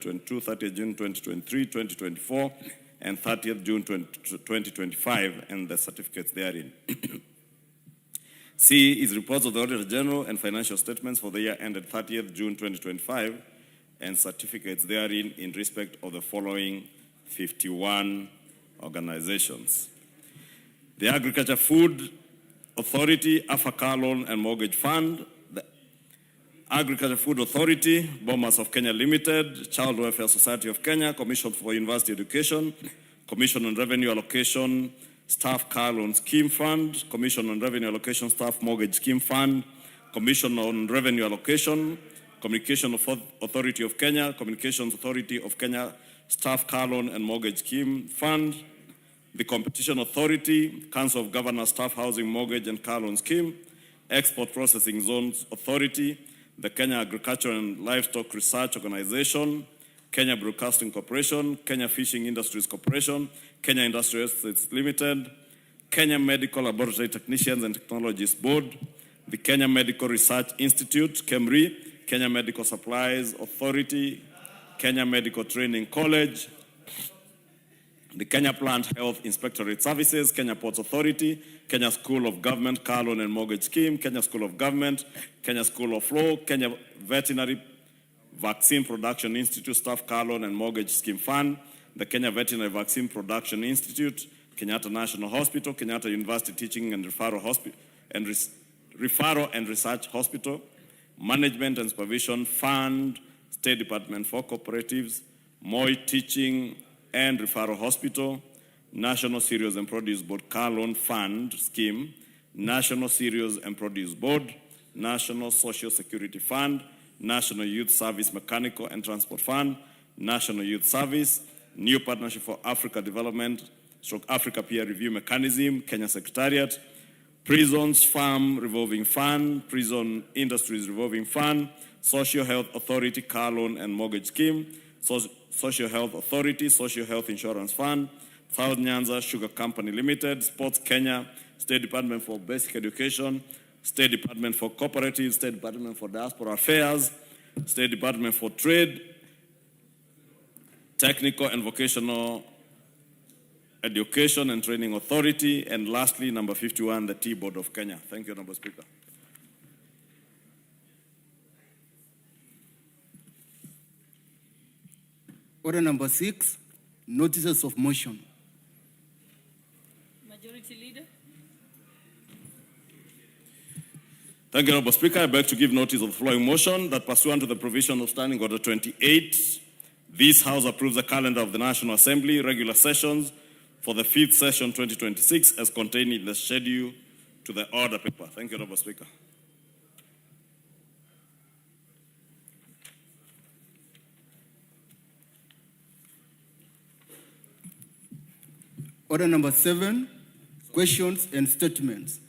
2022, 30th June 2023, 2024, and 30th June 2025, and the certificates therein. C is reports of the Auditor General and financial statements for the year ended 30th June 2025, and certificates therein in respect of the following 51 organizations. The Agriculture Food Authority, Africa Loan and Mortgage Fund, the Agriculture Food Authority, Bombers of Kenya Limited, Child Welfare Society of Kenya, Commission for University Education, Commission on Revenue Allocation, Staff Car Loan Scheme Fund, Commission on Revenue Allocation Staff Mortgage Scheme Fund, Commission on Revenue Allocation, Communication Authority of Kenya, Communications Authority of Kenya, Staff Car Loan and Mortgage Scheme Fund, the Competition Authority, Council of Governors Staff Housing Mortgage and Car Loan Scheme, Export Processing Zones Authority, the Kenya Agriculture and Livestock Research Organization, Kenya Broadcasting Corporation, Kenya Fishing Industries Corporation, Kenya Industrial Estates Limited, Kenya Medical Laboratory Technicians and Technologists Board, the Kenya Medical Research Institute, KEMRI, Kenya Medical Supplies Authority, Kenya Medical Training College, the Kenya Plant Health Inspectorate Services, Kenya Ports Authority, Kenya School of Government Car Loan and Mortgage Scheme, Kenya School of Government, Kenya School of Law, Kenya Veterinary Vaccine Production Institute Staff Car Loan and Mortgage Scheme Fund, the Kenya Veterinary Vaccine Production Institute, Kenyatta National Hospital, Kenyatta University Teaching and Referral and Research Hospital, Management and Supervision Fund, State Department for Cooperatives, Moi Teaching and Referral Hospital, National Cereals and Produce Board Car Loan Fund Scheme, National Cereals and Produce Board, National Social Security Fund, National Youth Service Mechanical and Transport Fund, National Youth Service, New Partnership for Africa Development, Africa Peer Review Mechanism, Kenya Secretariat, Prisons Farm Revolving Fund, Prison Industries Revolving Fund, Social Health Authority Car Loan and Mortgage Scheme, Social Health Authority, Social Health Insurance Fund, South Nyanza Sugar Company Limited, Sports Kenya, State Department for Basic Education, State Department for Cooperatives, State Department for Diaspora Affairs, State Department for Trade, Technical and Vocational Education and Training Authority, and lastly, number 51, the Tea Board of Kenya. Thank you, Honorable Speaker. Order number 6, notices of motion. Majority Leader. Thank you, Honorable Speaker. I beg to give notice of the following motion that pursuant to the provision of Standing Order 28, this House approves the calendar of the National Assembly regular sessions for the 5th session 2026 as contained in the schedule to the order paper. Thank you, Honorable Speaker. Order number 7, questions and statements.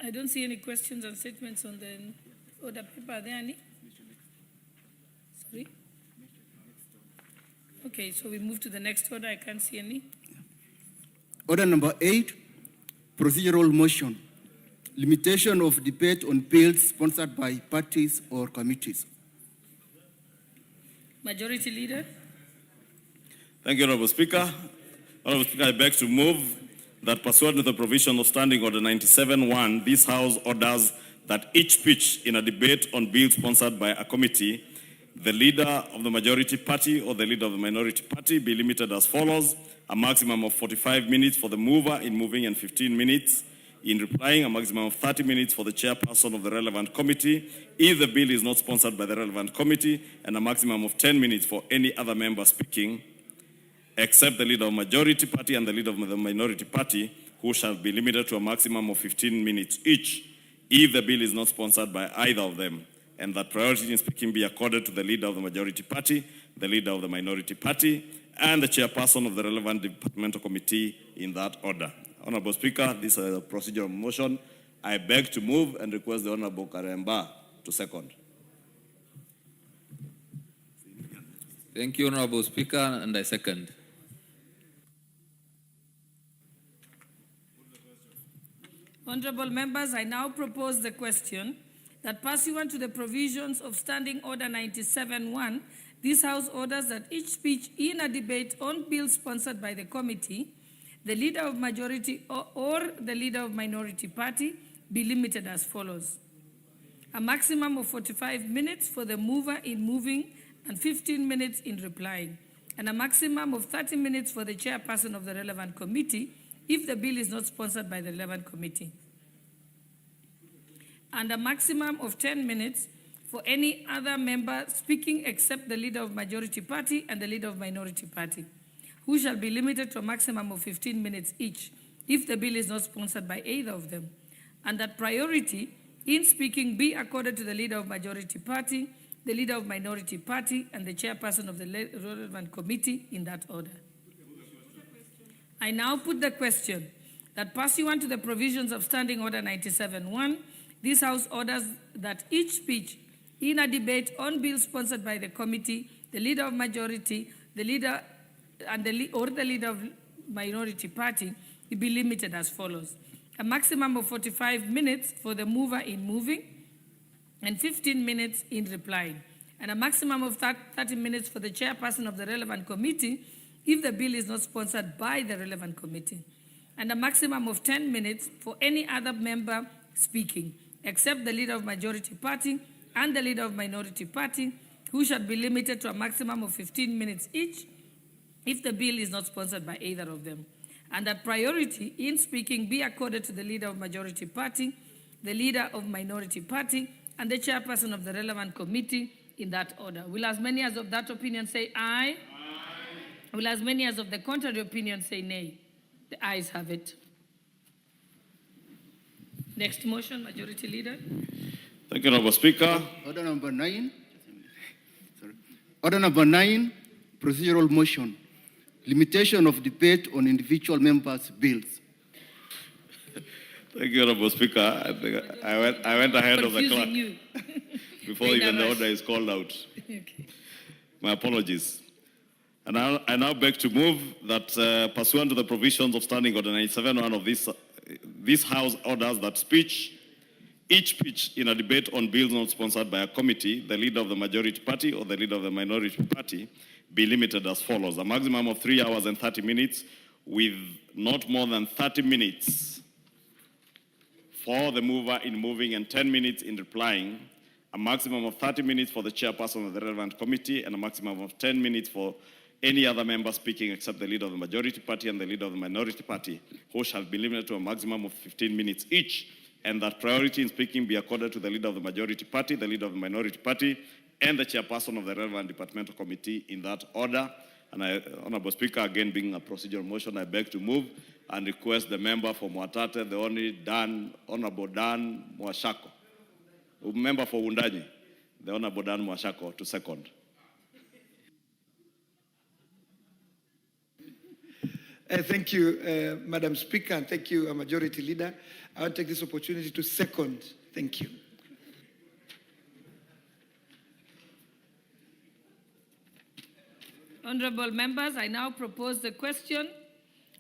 I don't see any questions and statements on the order paper. Are there any? Sorry? Okay, so we move to the next order. I can't see any. Order number 8, procedural motion. Limitation of debate on bills sponsored by parties or committees. Majority Leader. Thank you, Honorable Speaker. Honorable Speaker, I beg to move that pursuant to the provision of Standing Order 97.1, this House orders that each speech in a debate on bills sponsored by a committee, the leader of the majority party or the leader of the minority party be limited as follows: a maximum of 45 minutes for the mover in moving and 15 minutes in replying, a maximum of 30 minutes for the chairperson of the relevant committee if the bill is not sponsored by the relevant committee, and a maximum of 10 minutes for any other member speaking, except the leader of the majority party and the leader of the minority party, who shall be limited to a maximum of 15 minutes each if the bill is not sponsored by either of them, and that priority in speaking be accorded to the leader of the majority party, the leader of the minority party, and the chairperson of the relevant departmental committee in that order. Honorable Speaker, this is a procedural motion. I beg to move and request the Honorable Karemba to second. Thank you, Honorable Speaker, and I second. Honorable members, I now propose the question that pursuant to the provisions of Standing Order 97-1, this House orders that each speech in a debate on bills sponsored by the committee, the leader of majority or the leader of minority party be limited as follows. A maximum of 45 minutes for the mover in moving and 15 minutes in replying, and a maximum of 30 minutes for the chairperson of the relevant committee if the bill is not sponsored by the relevant committee, and a maximum of 10 minutes for any other member speaking except the leader of majority party and the leader of minority party, who shall be limited to a maximum of 15 minutes each if the bill is not sponsored by either of them, and that priority in speaking be accorded to the leader of majority party, the leader of minority party, and the chairperson of the relevant committee in that order. I now put the question that pursuant to the provisions of Standing Order 97-1, this House orders that each speech in a debate on bills sponsored by the committee, the leader of majority, the leader and the leader of minority party be limited as follows. A maximum of 45 minutes for the mover in moving and 15 minutes in replying, and a maximum of 30 minutes for the chairperson of the relevant committee if the bill is not sponsored by the relevant committee, and a maximum of 10 minutes for any other member speaking, except the leader of majority party and the leader of minority party, who shall be limited to a maximum of 15 minutes each if the bill is not sponsored by either of them, and that priority in speaking be accorded to the leader of majority party, the leader of minority party, and the chairperson of the relevant committee in that order. Will as many as of that opinion say aye? Aye. Will as many as of the contrary opinion say nay? The ayes have it. Next motion, Majority Leader. Thank you, Honorable Speaker. Order number 9. Order number 9, procedural motion. Limitation of debate on individual members' bills. Thank you, Honorable Speaker. I went ahead of the clock before even the order is called out. Okay. My apologies. And I now beg to move that pursuant to the provisions of Standing Order 97-1 of this House orders that each speech in a debate on bills not sponsored by a committee, the leader of the majority party or the leader of the minority party, be limited as follows. A maximum of 3 hours and 30 minutes with not more than 30 minutes for the mover in moving and 10 minutes in replying, a maximum of 30 minutes for the chairperson of the relevant committee, and a maximum of 10 minutes for any other member speaking except the leader of the majority party and the leader of the minority party, who shall be limited to a maximum of 15 minutes each, and that priority in speaking be accorded to the leader of the majority party, the leader of the minority party, and the chairperson of the relevant departmental committee in that order. And Honorable Speaker, again being a procedural motion, I beg to move and request the member for Mwatate, the Honorable Dan Mwashako, member for Wundanyi, the Honorable Dan Mwashako, to second. Thank you, Madam Speaker, and thank you, Majority Leader. I want to take this opportunity to second. Thank you. Honorable members, I now propose the question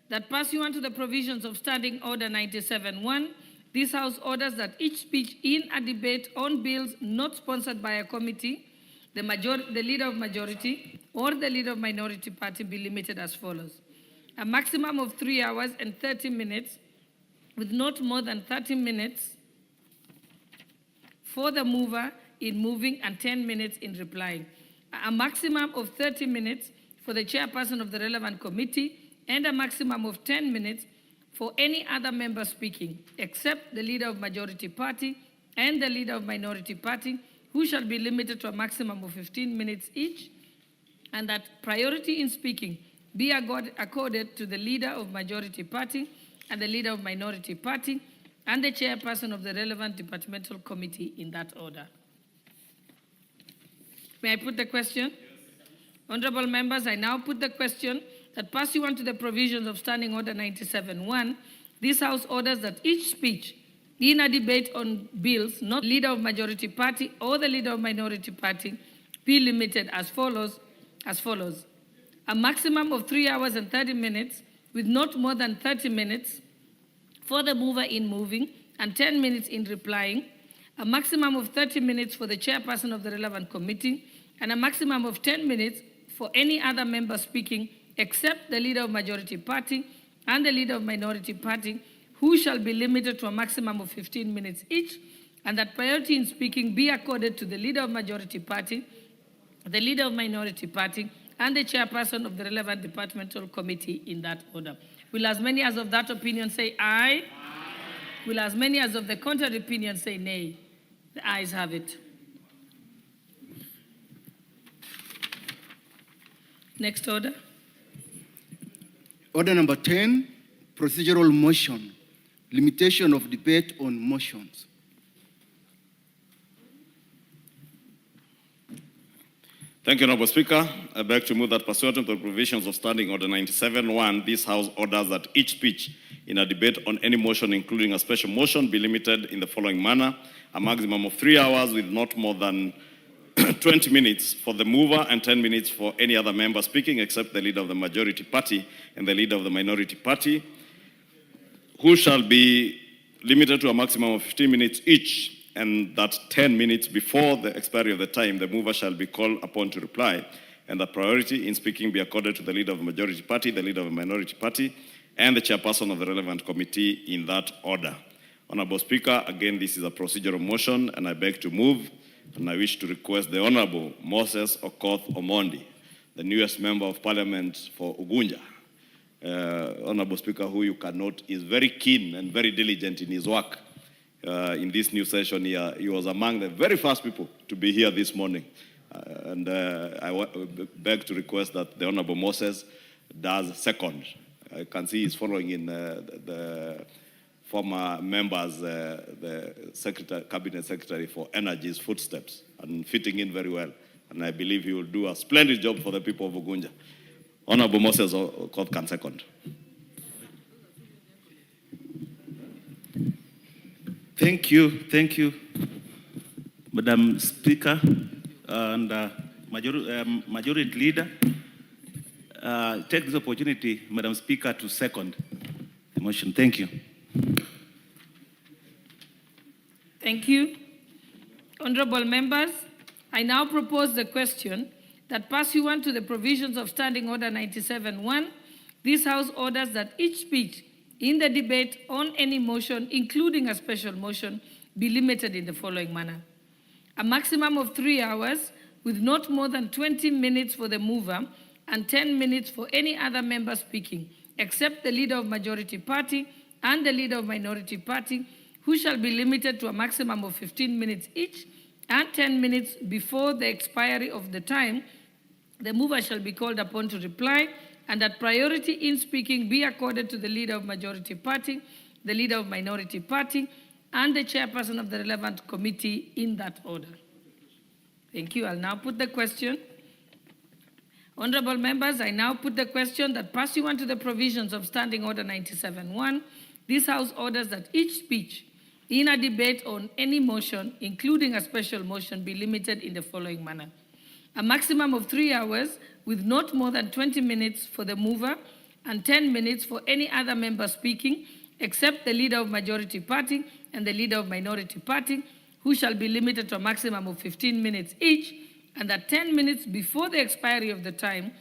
that pursuant to the provisions of Standing Order 97-1, this House orders that each speech in a debate on bills not sponsored by a committee, the leader of majority or the leader of minority party be limited as follows. A maximum of 3 hours and 30 minutes with not more than 30 minutes for the mover in moving and 10 minutes in replying. A maximum of 30 minutes for the chairperson of the relevant committee, and a maximum of 10 minutes for any other member speaking, except the leader of majority party and the leader of minority party, who shall be limited to a maximum of 15 minutes each, and that priority in speaking be accorded to the leader of majority party and the leader of minority party and the chairperson of the relevant departmental committee in that order. May I put the question? Yes. Honorable members, I now put the question that pursuant to the provisions of Standing Order 97-1, this House orders that each speech in a debate on bills, not leader of majority party or the leader of minority party, be limited as follows. A maximum of 3 hours and 30 minutes with not more than 30 minutes for the mover in moving and 10 minutes in replying, a maximum of 30 minutes for the chairperson of the relevant committee, and a maximum of 10 minutes for any other member speaking except the leader of majority party and the leader of minority party, who shall be limited to a maximum of 15 minutes each, and that priority in speaking be accorded to the leader of majority party, the leader of minority party, and the chairperson of the relevant departmental committee in that order. Will as many as of that opinion say aye? Aye. Will as many as of the contrary opinion say nay? The ayes have it. Next order. Order number 10, procedural motion, limitation of debate on motions. Thank you, Honorable Speaker. I beg to move that pursuant to the provisions of Standing Order 97(1), this House orders that each speech in a debate on any motion, including a special motion, be limited in the following manner: a maximum of 3 hours with not more than 20 minutes for the mover and 10 minutes for any other member speaking except the leader of the majority party and the leader of the minority party, who shall be limited to a maximum of 15 minutes each, and that 10 minutes before the expiry of the time, the mover shall be called upon to reply, and that priority in speaking be accorded to the leader of the majority party, the leader of the minority party, and the chairperson of the relevant committee in that order. Honorable Speaker, again, this is a procedural motion, and I beg to move, and I wish to request the Honorable Moses Okoth Omondi, the newest member of Parliament for Ugunja. Honorable Speaker, who you can note is very keen and very diligent in his work. In this new session here, he was among the very first people to be here this morning. I beg to request that the Honorable Moses does second. I can see he's following in the former members, the Cabinet Secretary for Energy's footsteps, and fitting in very well. And I believe he will do a splendid job for the people of Ugunja. Honorable Moses Okoth can second. Thank you, Madam Speaker and Majority Leader. Take this opportunity, Madam Speaker, to second the motion. Thank you. Thank you. Honorable members, I now propose the question that pursuant to the provisions of Standing Order 97(1), this House orders that each speech in the debate on any motion, including a special motion, be limited in the following manner: a maximum of 3 hours with not more than 20 minutes for the mover and 10 minutes for any other member speaking, except the leader of majority party and the leader of minority party, who shall be limited to a maximum of 15 minutes each, and 10 minutes before the expiry of the time, the mover shall be called upon to reply, and that priority in speaking be accorded to the leader of majority party, the leader of minority party, and the chairperson of the relevant committee in that order. Thank you. I'll now put the question. Honorable members, I now put the question that pursuant to the provisions of Standing Order 97(1), this House orders that each speech in a debate on any motion, including a special motion, be limited in the following manner: a maximum of 3 hours with not more than 20 minutes for the mover and 10 minutes for any other member speaking, except the leader of majority party and the leader of minority party, who shall be limited to a maximum of 15 minutes each, and that 10 minutes before the expiry of the time,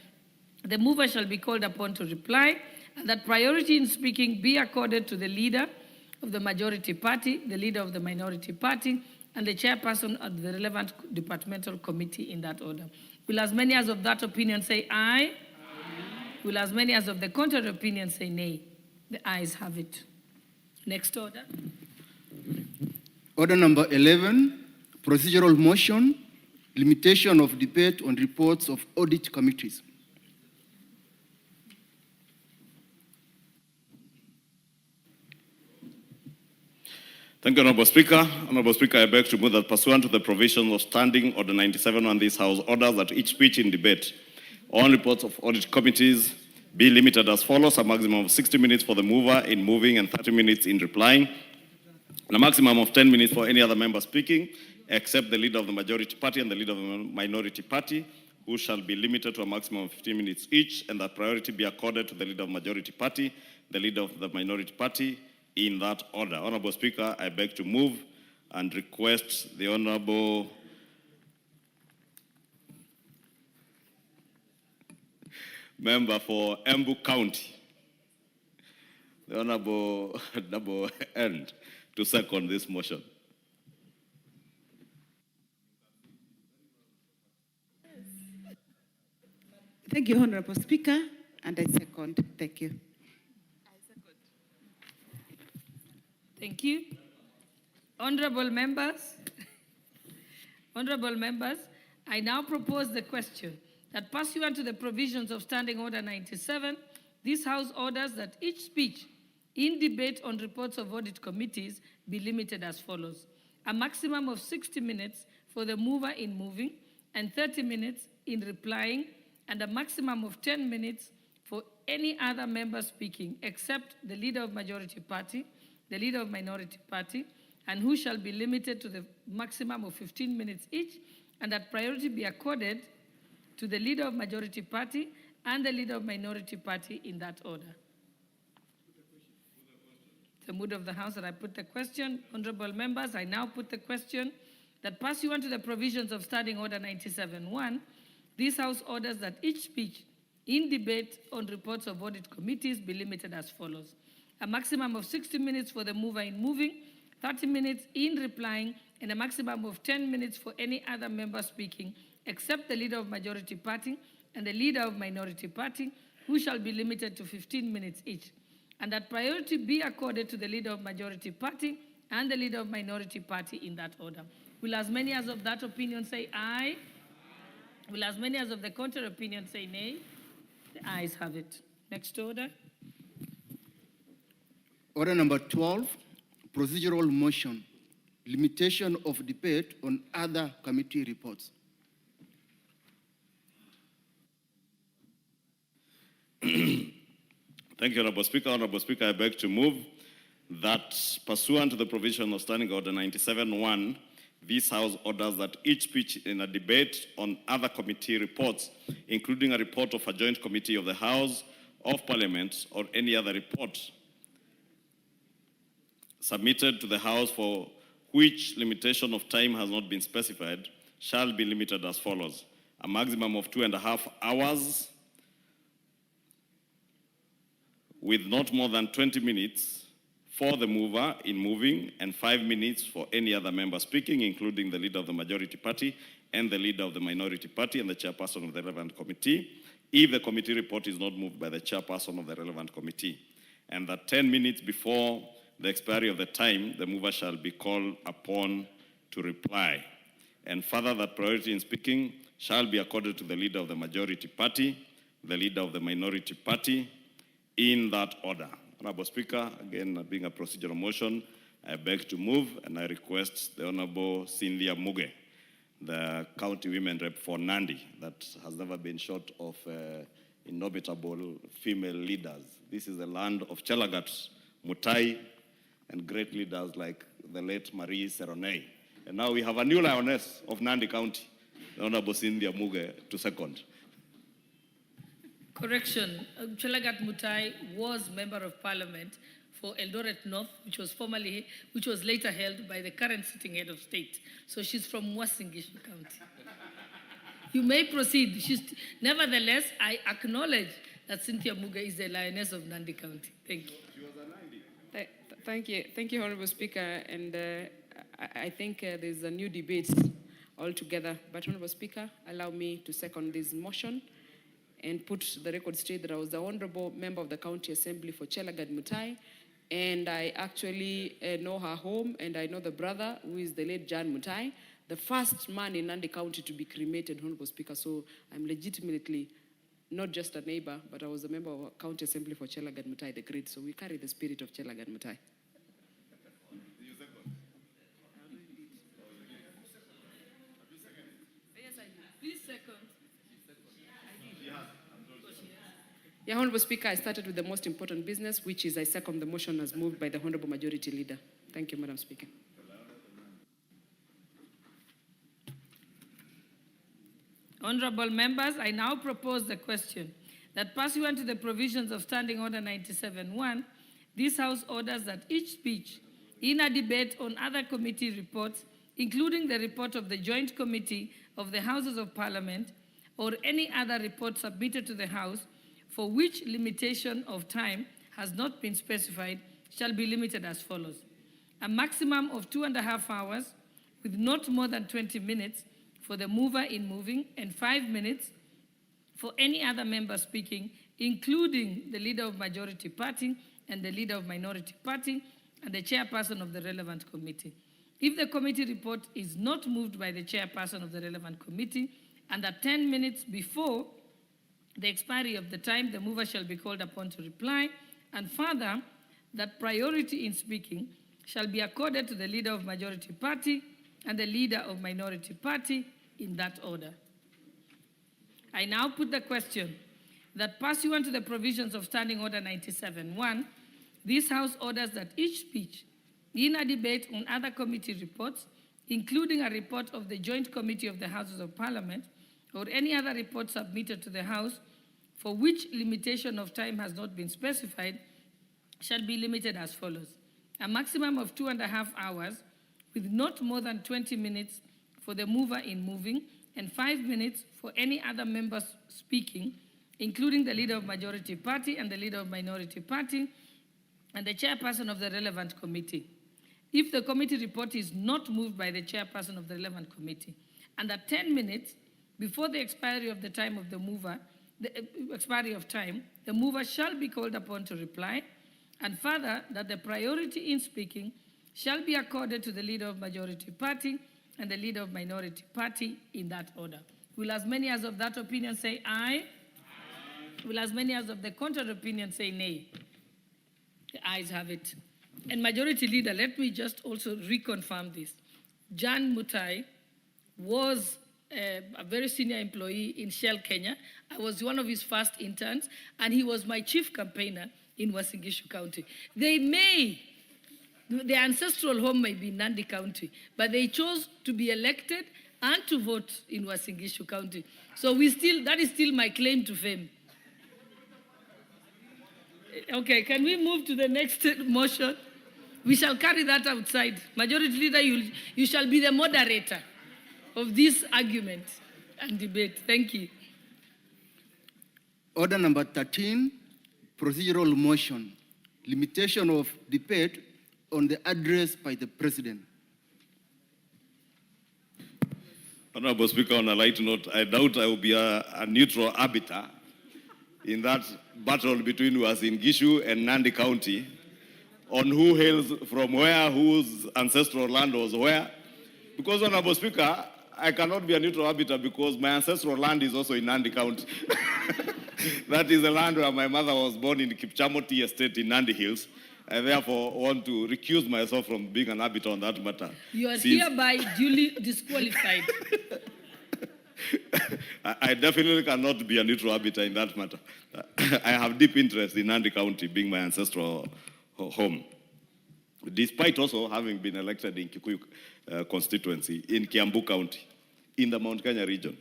the mover shall be called upon to reply, and that priority in speaking be accorded to the leader of the majority party, the leader of the minority party, and the chairperson of the relevant departmental committee in that order. Will as many as of that opinion say aye? Aye. Will as many as of the contrary opinion say nay? The ayes have it. Next order. Order number 11, procedural motion, limitation of debate on reports of audit committees. Thank you, Honorable Speaker. Honorable Speaker, I beg to move that pursuant to the provisions of Standing Order 97 on this House orders that each speech in debate on reports of audit committees be limited as follows: a maximum of 60 minutes for the mover in moving and 30 minutes in replying, and a maximum of 10 minutes for any other member speaking, except the leader of the majority party and the leader of the minority party, who shall be limited to a maximum of 15 minutes each, and that priority be accorded to the leader of the majority party, the leader of the minority party, in that order. Honorable Speaker, I beg to move and request the Honorable Member for Embu County, the Honorable Double End, to second this motion. Thank you, Honorable Speaker, and I second. Thank you. Thank you. Honorable members, I now propose the question that pursuant to the provisions of Standing Order 97, this House orders that each speech in debate on reports of audit committees be limited as follows: a maximum of 60 minutes for the mover in moving and 30 minutes in replying, and a maximum of 10 minutes for any other member speaking except the Leader of Majority Party, the Leader of Minority Party, and who shall be limited to the maximum of 15 minutes each, and that priority be accorded to the Leader of Majority Party and the Leader of Minority Party in that order. The mood of the House that I put the question. Honorable members, I now put the question that pursuant to the provisions of Standing Order 97.1, this House orders that each speech in debate on reports of audit committees be limited as follows: a maximum of 60 minutes for the mover in moving, 30 minutes in replying, and a maximum of 10 minutes for any other member speaking, except the Leader of Majority Party and the Leader of Minority Party, who shall be limited to 15 minutes each, and that priority be accorded to the Leader of Majority Party and the Leader of Minority Party in that order. Will as many as of that opinion say aye? Will as many as of the contrary opinion say nay? The ayes have it. Next order. Order number 12, procedural motion, limitation of debate on other committee reports. Thank you, Honorable Speaker. Honorable Speaker, I beg to move that pursuant to the provision of Standing Order 97.1, this House orders that each speech in a debate on other committee reports, including a report of a joint committee of the House of Parliament or any other report submitted to the House for which limitation of time has not been specified, shall be limited as follows: a maximum of 2.5 hours with not more than 20 minutes for the mover in moving and 5 minutes for any other member speaking, including the Leader of the Majority Party and the Leader of the Minority Party and the Chairperson of the relevant committee, if the committee report is not moved by the Chairperson of the relevant committee. And that 10 minutes before the expiry of the time, the mover shall be called upon to reply. And further, that priority in speaking shall be accorded to the Leader of the Majority Party, the Leader of the Minority Party, in that order. Honorable Speaker, again, being a procedural motion, I beg to move and I request the Honorable Cynthia Muge, the county women rep for Nandi, that has never been short of indomitable female leaders. This is the land of Chelagat Mutai and great leaders like the late Marie Seronei. And now we have a new lioness of Nandi County, the Honorable Cynthia Muge, to second. Correction, Chelagat Mutai was Member of Parliament for Eldoret North, which was later held by the current sitting head of state. So she's from Wasingishu County. You may proceed. Nevertheless, I acknowledge that Cynthia Muge is the lioness of Nandi County. Thank you. She was a 90. Thank you, Honorable Speaker. And I think there's a new debate altogether. But Honorable Speaker, allow me to second this motion and put the record straight that I was the Honorable Member of the County Assembly for Chelagat Mutai, and I actually know her home, and I know the brother, who is the late John Mutai, the first man in Nandi County to be cremated, Honorable Speaker. So I'm legitimately not just a neighbor, but I was a member of a County Assembly for Chelagat Mutai, the great. So we carry the spirit of Chelagat Mutai. Please second. Yeah, Honorable Speaker, I started with the most important business, which is I second the motion as moved by the Honorable Majority Leader. Thank you, Madam Speaker. Honorable members, I now propose the question that pursuant to the provisions of Standing Order 97.1, this House orders that each speech in a debate on other committee reports, including the report of the Joint Committee of the Houses of Parliament, or any other report submitted to the House for which limitation of time has not been specified, shall be limited as follows. A maximum of 2.5 hours with not more than 20 minutes for the mover in moving and 5 minutes for any other member speaking, including the leader of majority party and the leader of minority party and the chairperson of the relevant committee. If the committee report is not moved by the chairperson of the relevant committee and that 10 minutes before the expiry of the time, the mover shall be called upon to reply, and further, that priority in speaking shall be accorded to the leader of majority party and the leader of minority party in that order. I now put the question that pursuant to the provisions of Standing Order 97.1, this House orders that each speech in a debate on other committee reports, including a report of the Joint Committee of the Houses of Parliament, or any other report submitted to the House for which limitation of time has not been specified, shall be limited as follows. A maximum of 2.5 hours with not more than 20 minutes for the mover in moving and 5 minutes for any other member speaking, including the leader of majority party and the leader of minority party and the chairperson of the relevant committee. If the committee report is not moved by the chairperson of the relevant committee and at 10 minutes before the expiry of the time of the mover, the mover shall be called upon to reply, and further, that the priority in speaking shall be accorded to the leader of majority party and the leader of minority party in that order. Will as many as of that opinion say aye? Aye. Will as many as of the contrary opinion say nay? The ayes have it. And Majority Leader, let me just also reconfirm this. Jan Mutai was a very senior employee in Shell Kenya. I was one of his first interns, and he was my chief campaigner in Uasin Gishu County. Their ancestral home may be in Nandi County, but they chose to be elected and to vote in Uasin Gishu County. So that is still my claim to fame. Okay, can we move to the next motion? We shall carry that outside. Majority Leader, you shall be the moderator of this argument and debate. Thank you. Order number 13, procedural motion, limitation of debate on the address by the President. Honorable Speaker, on a light note, I doubt I will be a neutral arbiter in that battle between Uasin Gishu and Nandi County on who hails from where, whose ancestral land was where. Because, Honorable Speaker, I cannot be a neutral arbiter because my ancestral land is also in Nandi County. That is the land where my mother was born in Kipchamoti Estate in Nandi Hills. I therefore want to recuse myself from being an arbiter on that matter. You are hereby duly disqualified. I definitely cannot be a neutral arbiter in that matter. I have deep interest in Nandi County being my ancestral home, despite also having been elected in Kikuyu constituency in Kiambu County, in the Mount Kenya region.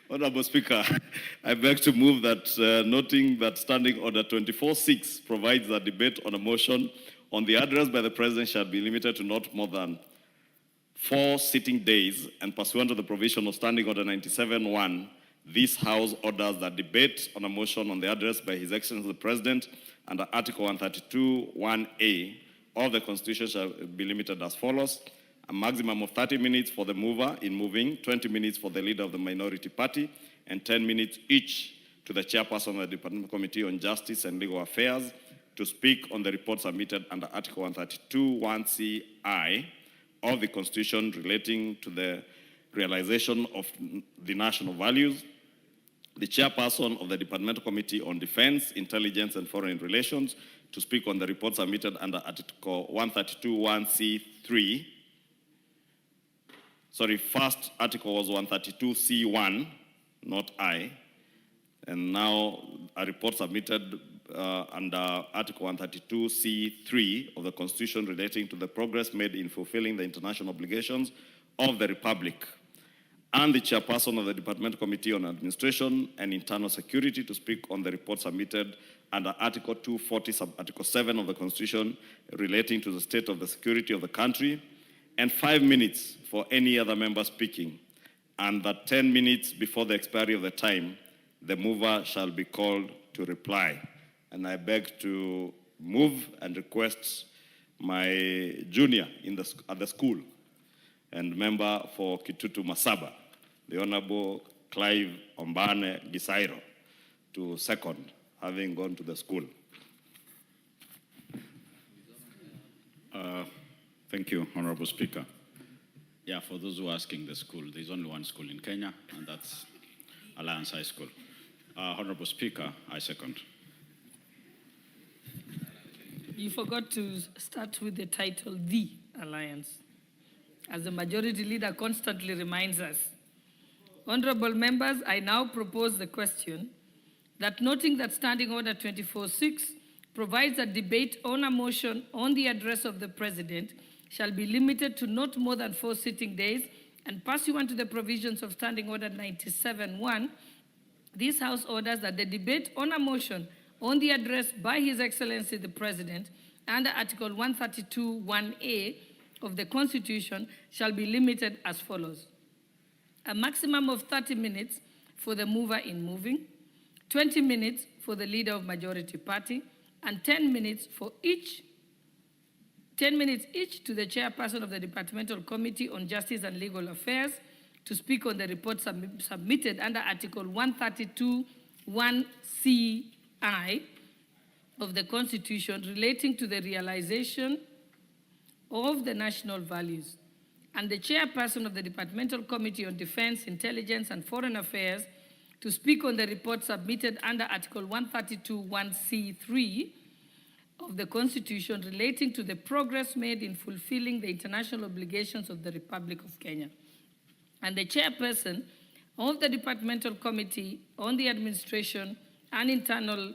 Honorable Speaker, I beg to move that, noting that Standing Order 24.6 provides that debate on a motion on the address by the President shall be limited to not more than 4 sitting days, and pursuant to the provision of Standing Order 97.1, this House orders that debate on a motion on the address by His Excellency the President under Article 132(1)(a) of the Constitution shall be limited as follows. A maximum of 30 minutes for the mover in moving, 20 minutes for the leader of the minority party, and 10 minutes each to the chairperson of the Department Committee on Justice and Legal Affairs to speak on the report submitted under Article 132(1)(ci) of the Constitution relating to the realization of the national values. The chairperson of the Departmental Committee on Defense, Intelligence and Foreign Relations to speak on the report submitted under Article 132(1)(c)(3). Sorry, first article was 132(c)(1), not I. And now a report submitted under Article 132(c)(3) of the Constitution relating to the progress made in fulfilling the international obligations of the Republic. and the chairperson of the Departmental Committee on Administration and Internal Security to speak on the report submitted under Article 240, Sub-Article 7 of the Constitution relating to the state of the security of the country, and 5 minutes for any other member speaking, and that 10 minutes before the expiry of the time, the mover shall be called to reply. And I beg to move and request my junior at the school and member for Kitutu Masaba, the Honorable Clive Ombane Gisairo, to second, having gone to the school. Thank you, Honorable Speaker. Yeah, for those who are asking, the school, there's only one school in Kenya, and that's Alliance High School. Honorable Speaker, I second. You forgot to start with the title, The Alliance, as the Majority Leader constantly reminds us. Honorable members, I now propose the question that, noting that Standing Order 24.6 provides a debate on a motion on the address of the President shall be limited to not more than 4 sitting days, and pursuant to the provisions of Standing Order 97.1, this House orders that the debate on a motion on the address by His Excellency the President under Article 132(1)(a) of the Constitution shall be limited as follows: a maximum of 30 minutes for the mover in moving, 20 minutes for the Leader of Majority Party, and 10 minutes each to the Chairperson of the Departmental Committee on Justice and Legal Affairs to speak on the report submitted under Article 132(1)(ci) of the Constitution relating to the realization of the national values, and the Chairperson of the Departmental Committee on Defense, Intelligence, and Foreign Affairs to speak on the report submitted under Article 132(1)(c)(3) of the Constitution relating to the progress made in fulfilling the international obligations of the Republic of Kenya, and the Chairperson of the Departmental Committee on the Administration and Internal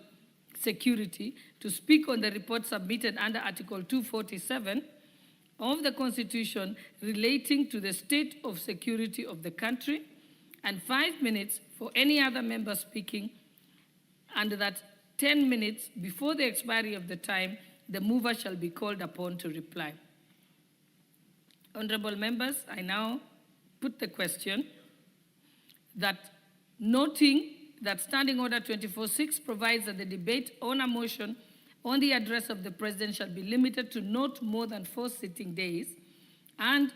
Security to speak on the report submitted under Article 247 of the Constitution relating to the state of security of the country, and 5 minutes for any other member speaking, and that 10 minutes before the expiry of the time, the mover shall be called upon to reply. Honorable members, I now put the question that, noting that Standing Order 24.6 provides that the debate on a motion on the address of the President shall be limited to not more than 4 sitting days, and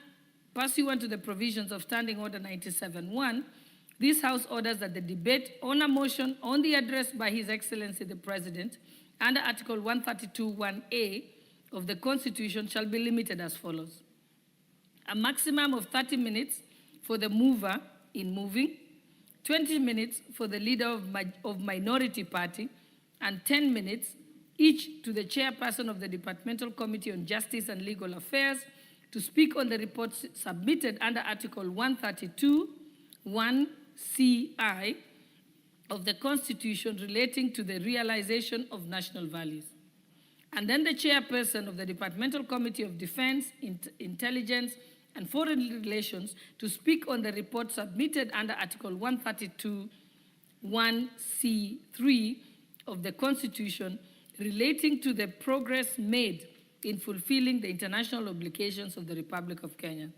pursuant to the provisions of Standing Order 97.1, this House orders that the debate on a motion on the address by His Excellency the President under Article 132(1)(a) of the Constitution shall be limited as follows: a maximum of 30 minutes for the mover in moving, 20 minutes for the Leader of Minority Party, and 10 minutes each to the Chairperson of the Departmental Committee on Justice and Legal Affairs to speak on the reports submitted under Article 132(1)(ci) of the Constitution relating to the realization of national values. And then the Chairperson of the Departmental Committee of Defense, Intelligence, and Foreign Relations to speak on the report submitted under Article 132(1)(c)(3) of the Constitution relating to the progress made in fulfilling the international obligations of the Republic of Kenya,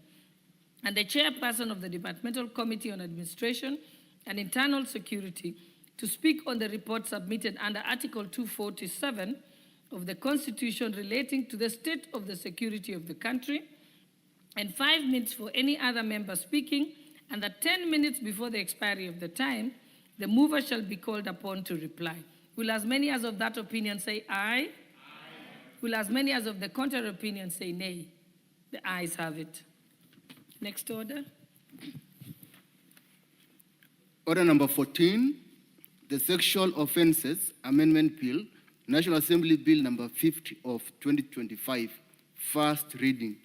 and the Chairperson of the Departmental Committee on Administration and Internal Security to speak on the report submitted under Article 247 of the Constitution relating to the state of the security of the country, and 5 minutes for any other member speaking, and that 10 minutes before the expiry of the time, the mover shall be called upon to reply. Will as many as of that opinion say aye? Aye. Will as many as of the contrary opinion say nay? The ayes have it. Next order. Order number 14, the Sexual Offences Amendment Bill, National Assembly Bill number 50 of 2025, first reading.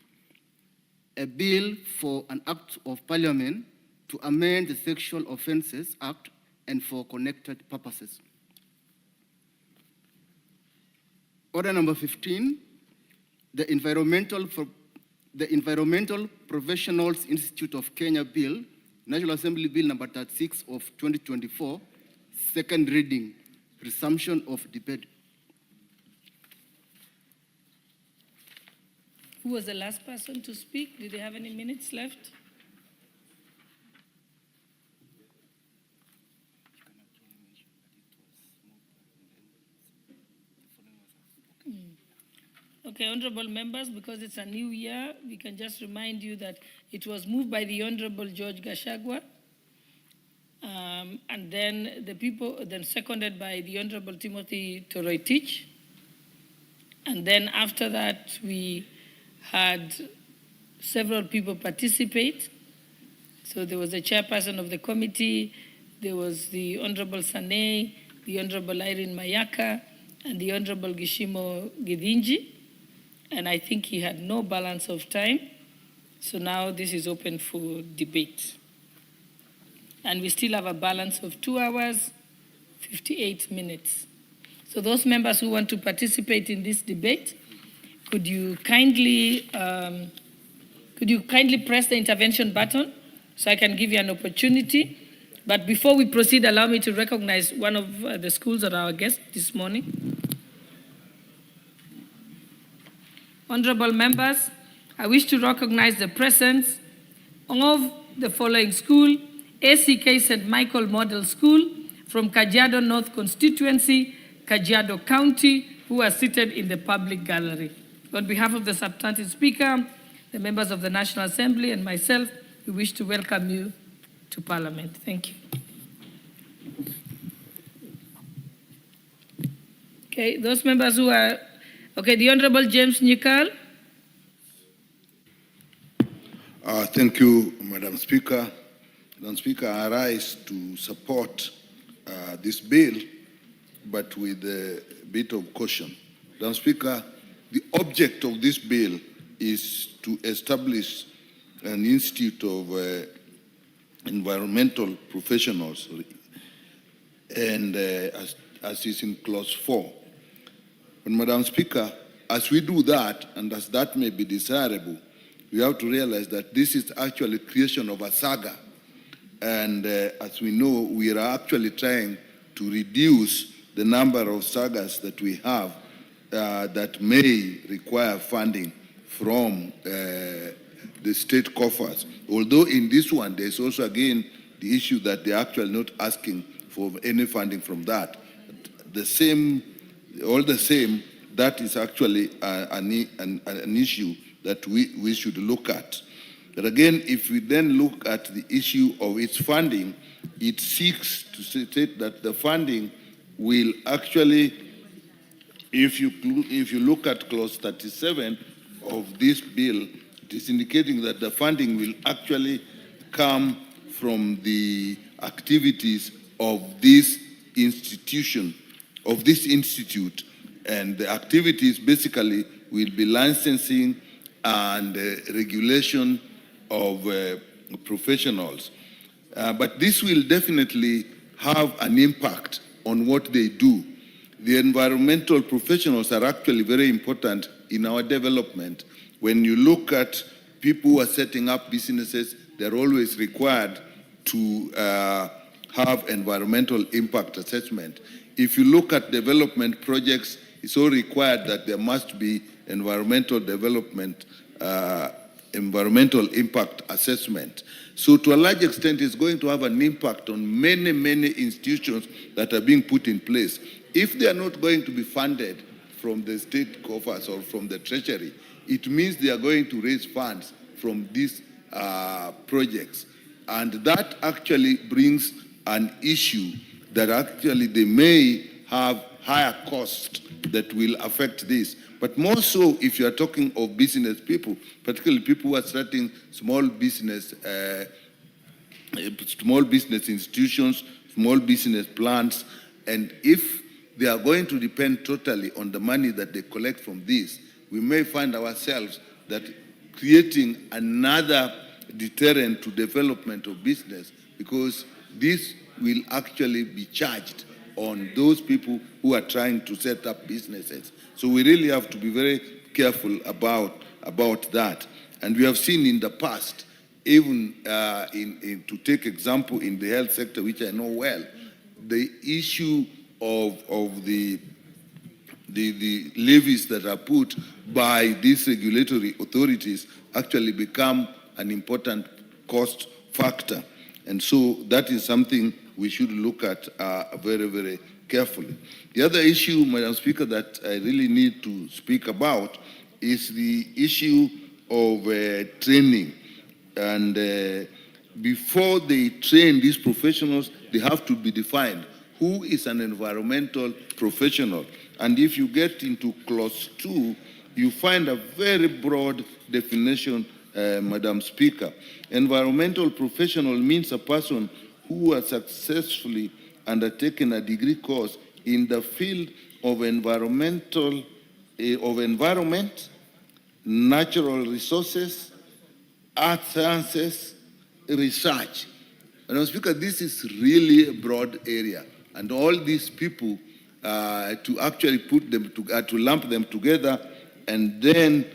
A bill for an act of parliament to amend the Sexual Offences Act and for connected purposes. Order number 15, the Environmental Professionals Institute of Kenya Bill National Assembly Bill number 36 of 2024, second reading, resumption of debate. Who was the last person to speak? Did they have any minutes left? Okay, honorable members, because it's a new year, we can just remind you that it was moved by the Honorable George Gashagwa, and then then seconded by the Honorable Timothy Toroitich. And then after that, we had several people participate. So there was the chairperson of the committee, there was the Honorable Sanei, the Honorable Irene Mayaka, and the Honorable Gishimo Gidinji. And I think he had no balance of time. So now this is open for debate. And we still have a balance of 2 hours, 58 minutes. So those members who want to participate in this debate, could you kindly press the intervention button so I can give you an opportunity? But before we proceed, allow me to recognize one of the schools that are our guests this morning. Honorable members, I wish to recognize the presence of the following school: ACK St. Michael Model School from Kajiado North Constituency, Kajiado County, who are seated in the public gallery. On behalf of the substantive speaker, the members of the National Assembly, and myself, we wish to welcome you to Parliament. Thank you. Okay, those members who are, okay, the Honorable James Nyikal. Thank you, Madam Speaker. Madam Speaker, I rise to support this bill, but with a bit of caution. Madam Speaker, the object of this bill is to establish an institute of environmental professionals, and as is in clause 4. But Madam Speaker, as we do that, and as that may be desirable, we have to realize that this is actually creation of a saga. And as we know, we are actually trying to reduce the number of sagas that we have that may require funding from the state coffers. Although in this one, there's also again the issue that they're actually not asking for any funding from that. All the same, that is actually an issue that we should look at. But again, if we then look at the issue of its funding, it seeks to state that the funding will actually, if you look at clause 37 of this bill, it is indicating that the funding will actually come from the activities of this institution, of this institute, and the activities basically will be licensing and regulation of professionals. But this will definitely have an impact on what they do. The environmental professionals are actually very important in our development. When you look at people who are setting up businesses, they're always required to have environmental impact assessment. If you look at development projects, it's all required that there must be environmental impact assessment. So to a large extent, it's going to have an impact on many, many institutions that are being put in place. If they are not going to be funded from the state coffers or from the treasury, it means they are going to raise funds from these projects. And that actually brings an issue that actually they may have higher costs that will affect this. But more so if you are talking of business people, particularly people who are starting small business institutions, small business plants, and if they are going to depend totally on the money that they collect from this, we may find ourselves that creating another deterrent to development of business, because this will actually be charged on those people who are trying to set up businesses. So we really have to be very careful about that. And we have seen in the past, even to take example in the health sector, which I know well, the issue of the levies that are put by these regulatory authorities actually become an important cost factor. And so that is something we should look at very, very carefully. The other issue, Madam Speaker, that I really need to speak about is the issue of training. And before they train these professionals, they have to be defined. Who is an environmental professional? And if you get into clause 2, you find a very broad definition, Madam Speaker. Environmental professional means a person who has successfully undertaken a degree course in the field of environment, natural resources, earth sciences, research. Madam Speaker, this is really a broad area, and all these people to actually put them to lump them together and then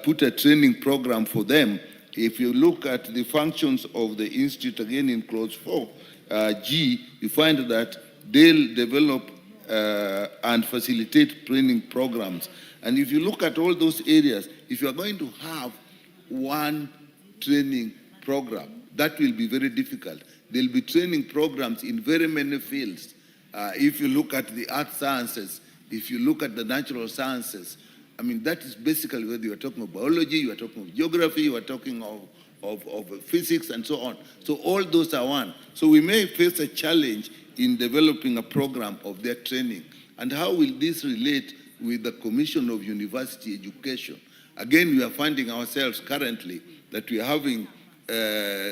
put a training program for them. If you look at the functions of the institute again in clause 4, G, you find that they'll develop and facilitate training programs. And if you look at all those areas, if you are going to have one training program, that will be very difficult. There'll be training programs in very many fields. If you look at the earth sciences, if you look at the natural sciences, I mean, that is basically whether you are talking of biology, you are talking of geography, you are talking of physics and so on. So all those are one. So we may face a challenge in developing a program of their training. And how will this relate with the Commission of University Education? Again, we are finding ourselves currently that we are having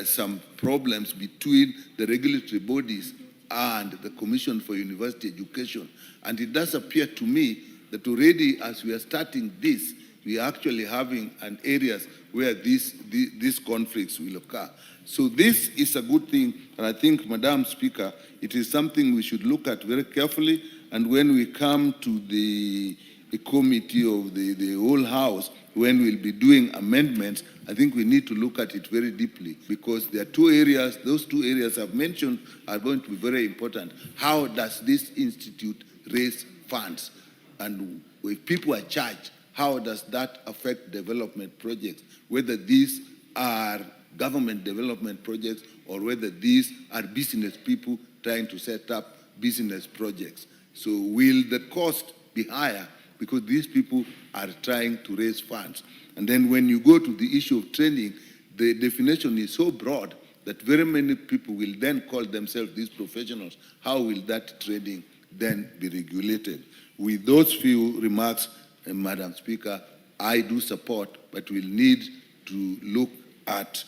some problems between the regulatory bodies and the Commission for University Education. And it does appear to me that already as we are starting this, we are actually having an areas where these conflicts will occur. So this is a good thing, and I think, Madam Speaker, it is something we should look at very carefully, and when we come to the committee of the whole House, when we'll be doing amendments, I think we need to look at it very deeply, because there are two areas, those two areas I've mentioned are going to be very important. How does this institute raise funds? And if people are charged, how does that affect development projects? Whether these are government development projects or whether these are business people trying to set up business projects. So will the cost be higher because these people are trying to raise funds? And then when you go to the issue of training, the definition is so broad that very many people will then call themselves these professionals. How will that training then be regulated? With those few remarks, Madam Speaker, I do support, but we'll need to look at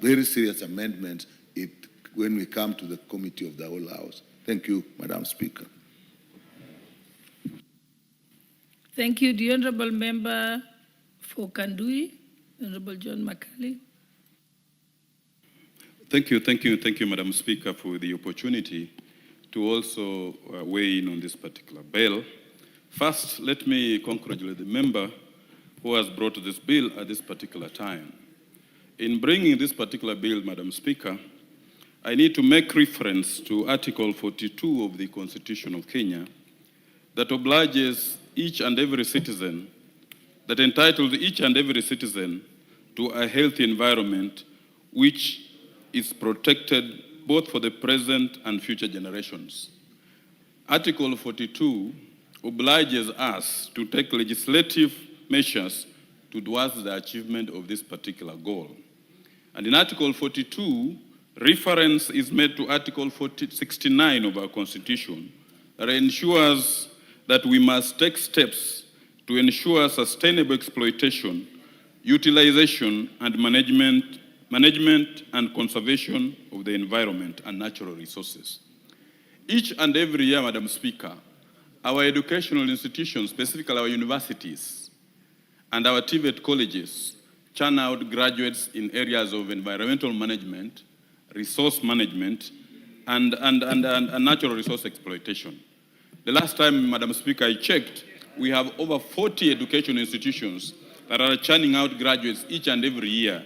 very serious amendments when we come to the committee of the whole House. Thank you, Madam Speaker. Thank you. The Honourable Member for Kandui, Honourable John Makali. Thank you, Madam Speaker, for the opportunity to also weigh in on this particular bill. First, let me congratulate the member who has brought this bill at this particular time. In bringing this particular bill, Madam Speaker, I need to make reference to Article 42 of the Constitution of Kenya that obliges each and every citizen, that entitles each and every citizen to a healthy environment which is protected both for the present and future generations. Article 42 obliges us to take legislative measures towards the achievement of this particular goal. And in Article 42, reference is made to Article 69 of our Constitution that ensures that we must take steps to ensure sustainable exploitation, utilization, and management and conservation of the environment and natural resources. Each and every year, Madam Speaker, our educational institutions, specifically our universities and our TVET colleges, churn out graduates in areas of environmental management, resource management, and natural resource exploitation. The last time, Madam Speaker, I checked, we have over 40 educational institutions that are churning out graduates each and every year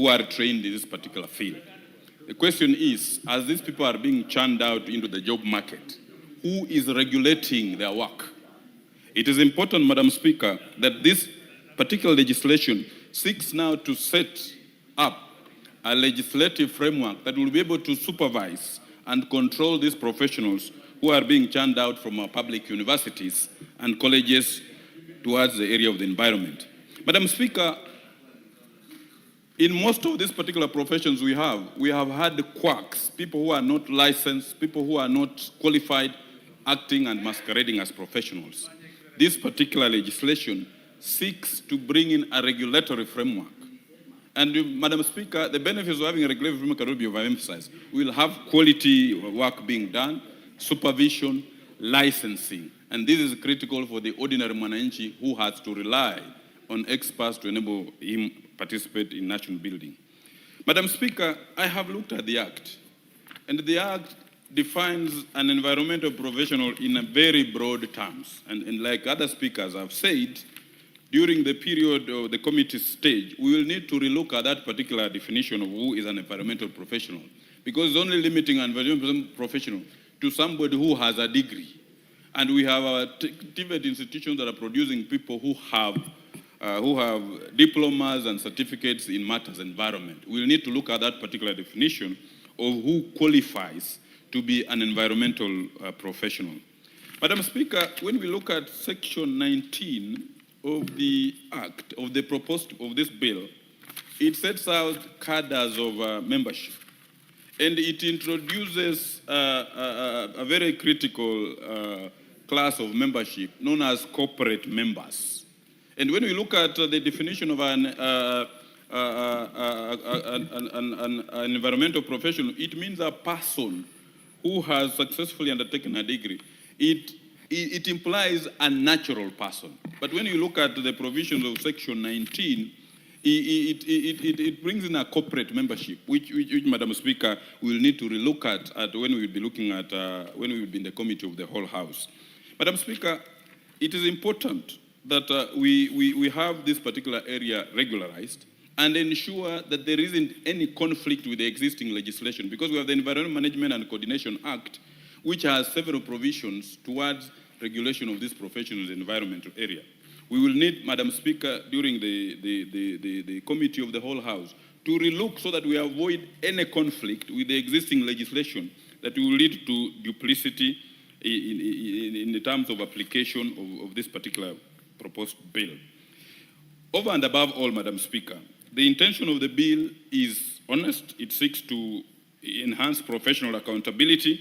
who are trained in this particular field. The question is, as these people are being churned out into the job market, who is regulating their work? It is important, Madam Speaker, that this particular legislation seeks now to set up a legislative framework that will be able to supervise and control these professionals who are being churned out from our public universities and colleges towards the area of the environment. Madam Speaker, in most of these particular professions we have had quacks, people who are not licensed, people who are not qualified, acting and masquerading as professionals. This particular legislation seeks to bring in a regulatory framework. And Madam Speaker, the benefits of having a regulatory framework cannot be overemphasized. We will have quality work being done, supervision, licensing. And this is critical for the ordinary Mwananchi who has to rely on experts to enable him participate in national building. Madam Speaker, I have looked at the Act, and the Act defines an environmental professional in a very broad terms. And like other speakers have said, during the period of the committee stage, we will need to relook at that particular definition of who is an environmental professional, because it's only limiting an environmental professional to somebody who has a degree. And we have our TVET institutions that are producing people who have diplomas and certificates in matters environment. We'll need to look at that particular definition of who qualifies to be an environmental professional. Madam Speaker, when we look at section 19 of the Act, of the proposed of this bill, it sets out cadres of membership. And it introduces a very critical class of membership known as corporate members. And when we look at the definition of an environmental professional, it means a person who has successfully undertaken a degree. It implies a natural person. But when you look at the provisions of section 19, it brings in a corporate membership, which Madam Speaker, we will need to relook at when we will be looking at, when we will be in the committee of the whole House. Madam Speaker, it is important that we have this particular area regularized and ensure that there isn't any conflict with the existing legislation, because we have the Environmental Management and Coordination Act, which has several provisions towards regulation of this professional environmental area. We will need, Madam Speaker, during the committee of the whole House, to relook so that we avoid any conflict with the existing legislation that will lead to duplicity in the terms of application of this particular proposed bill. Over and above all, Madam Speaker, the intention of the bill is honest. It seeks to enhance professional accountability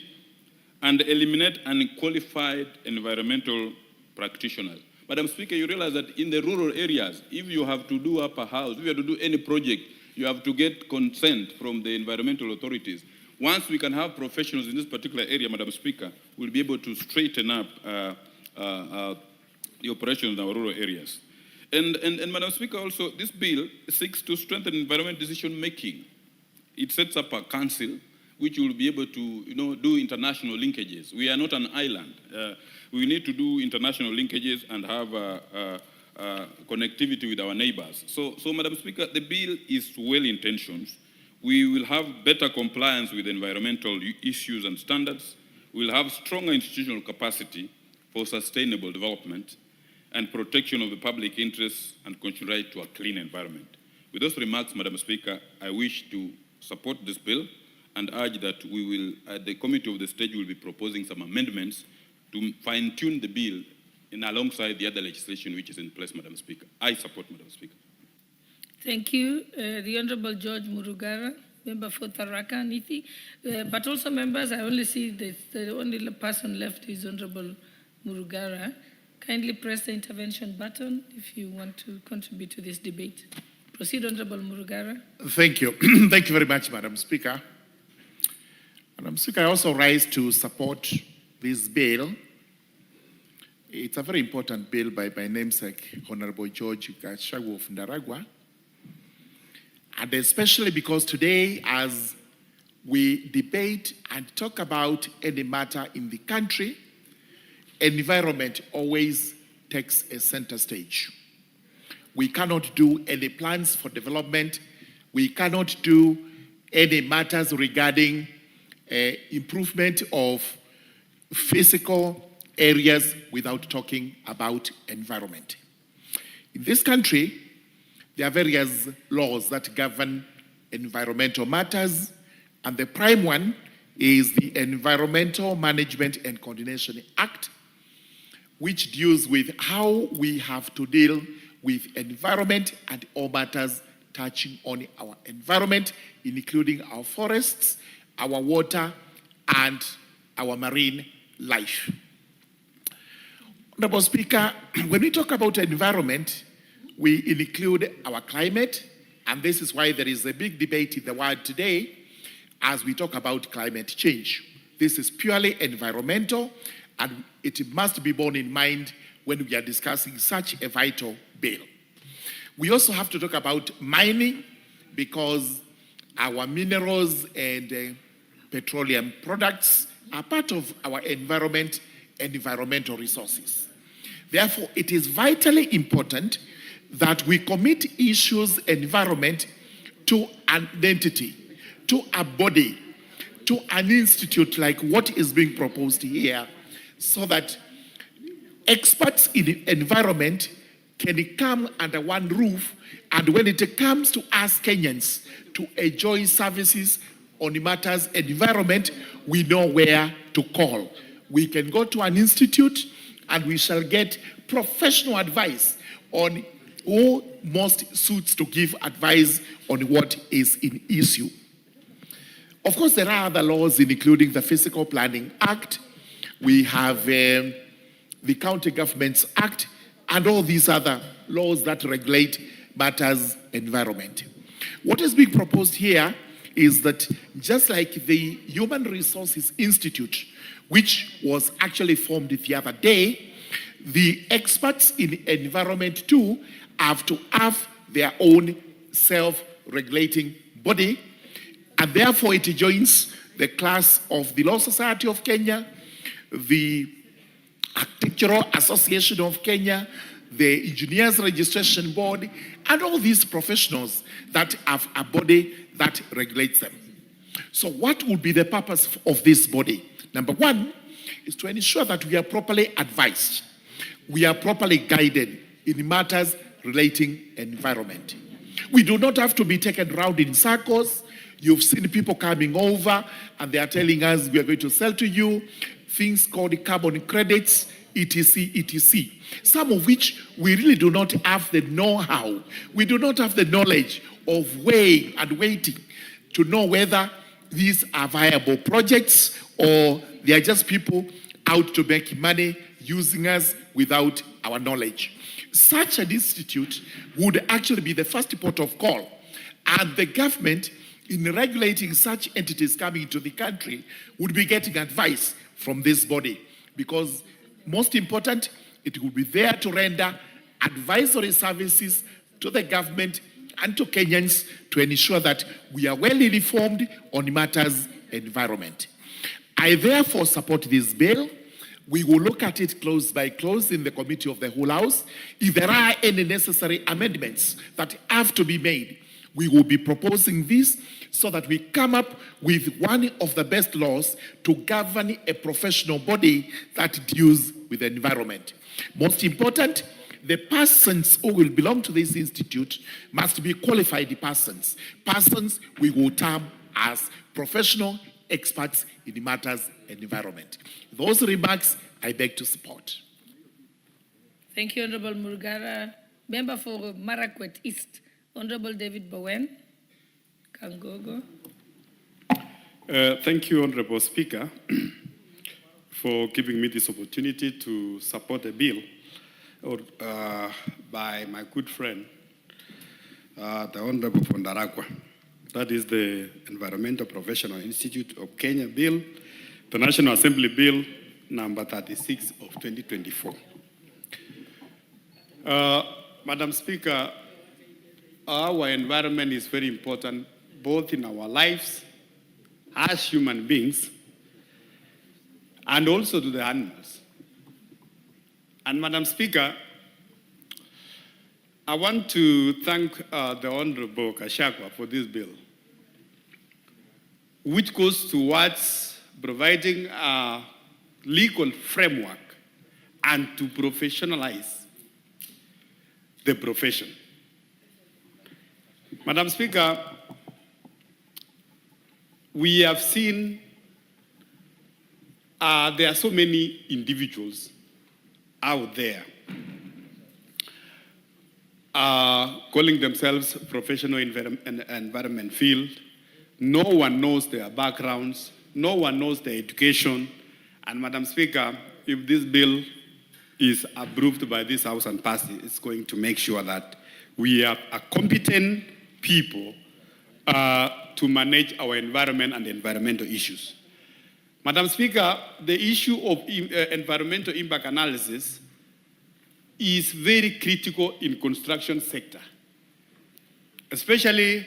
and eliminate unqualified environmental practitioners. Madam Speaker, you realize that in the rural areas, if you have to do up a house, if you have to do any project, you have to get consent from the environmental authorities. Once we can have professionals in this particular area, Madam Speaker, we'll be able to straighten up the operations in our rural areas. And Madam Speaker, also, this bill seeks to strengthen environmental decision-making. It sets up a council which will be able to, do international linkages. We are not an island. We need to do international linkages and have connectivity with our neighbors. So, Madam Speaker, the bill is well-intentioned. We will have better compliance with environmental issues and standards. We'll have stronger institutional capacity for sustainable development and protection of the public interests and constitutional right to a clean environment. With those remarks, Madam Speaker, I wish to support this bill and urge that we will, at the committee of the stage, will be proposing some amendments to fine-tune the bill alongside the other legislation which is in place, Madam Speaker. I support, Madam Speaker. Thank you. The Honorable George Murugara, member for Tharaka Nithi. But also members, I only see the only person left is Honorable Murugara. Kindly press the intervention button if you want to contribute to this debate. Proceed, Honorable Murugara. Thank you. Thank you very much, Madam Speaker. Madam Speaker, I also rise to support this bill. It's a very important bill by my namesake, Honorable George Gachagua of Ndaragwa. And especially because today, as we debate and talk about any matter in the country, environment always takes a center stage. We cannot do any plans for development We cannot do any matters regarding improvement of physical areas without talking about environment. In this country, there are various laws that govern environmental matters, and the prime one is the Environmental Management and Coordination Act, which deals with how we have to deal with environment and all matters touching on our environment, including our forests, our water, and our marine life. Honorable Speaker, when we talk about environment, we include our climate, and this is why there is a big debate in the world today as we talk about climate change. This is purely environmental, and it must be borne in mind when we are discussing such a vital bill. We also have to talk about mining, because our minerals and petroleum products are part of our environment and environmental resources. Therefore, it is vitally important that we commit issues environment to an entity, to a body, to an institute like what is being proposed here, so that experts in environment can come under one roof, and when it comes to us Kenyans to enjoy services on matters environment, we know where to call. We can go to an institute and we shall get professional advice on who most suits to give advice on what is in issue. Of course, there are other laws, including the Physical Planning Act. We have the County Governments Act, and all these other laws that regulate matters environment. What is being proposed here is that just like the Human Resources Institute, which was actually formed the other day, the experts in environment too have to have their own self-regulating body, and therefore it joins the class of the Law Society of Kenya, the Architectural Association of Kenya, the Engineers Registration Board, and all these professionals that have a body that regulates them. So what would be the purpose of this body? Number one is to ensure that we are properly advised, we are properly guided in matters relating environment. We do not have to be taken round in circles. You've seen people coming over and they are telling us we are going to sell to you things called carbon credits, etc., etc. Some of which we really do not have the know-how. We do not have the knowledge of weighing and waiting to know whether these are viable projects or they are just people out to make money using us without our knowledge. Such an institute would actually be the first port of call, and the government, in regulating such entities coming into the country, would be getting advice from this body, because most important, it will be there to render advisory services to the government and to Kenyans to ensure that we are well informed on matters environment. I therefore support this bill. We will look at it close by close in the committee of the whole house. If there are any necessary amendments that have to be made, we will be proposing this so that we come up with one of the best laws to govern a professional body that deals with the environment. Most important, the persons who will belong to this institute must be qualified persons. Persons we will term as professional experts in the matters environment. Those remarks I beg to support. Thank you, Honorable Murugara. Member for Marakwet East, Honorable David Bowen. Kangogo. Thank you, Honorable Speaker, for giving me this opportunity to support a bill by my good friend, the Honorable Pondarakwa. That is the Environmental Professional Institute of Kenya Bill, the National Assembly Bill number 36 of 2024. Madam Speaker, our environment is very important, both in our lives as human beings and also to the animals. And Madam Speaker, I want to thank the Honorable Kashakwa for this bill, which goes towards providing a legal framework and to professionalize the profession. Madam Speaker, we have seen there are so many individuals out there calling themselves professional environment field. No one knows their backgrounds. No one knows their education. And Madam Speaker, if this bill is approved by this House and passed, it's going to make sure that we have a competent people to manage our environment and environmental issues. Madam Speaker, the issue of environmental impact analysis is very critical in construction sector, especially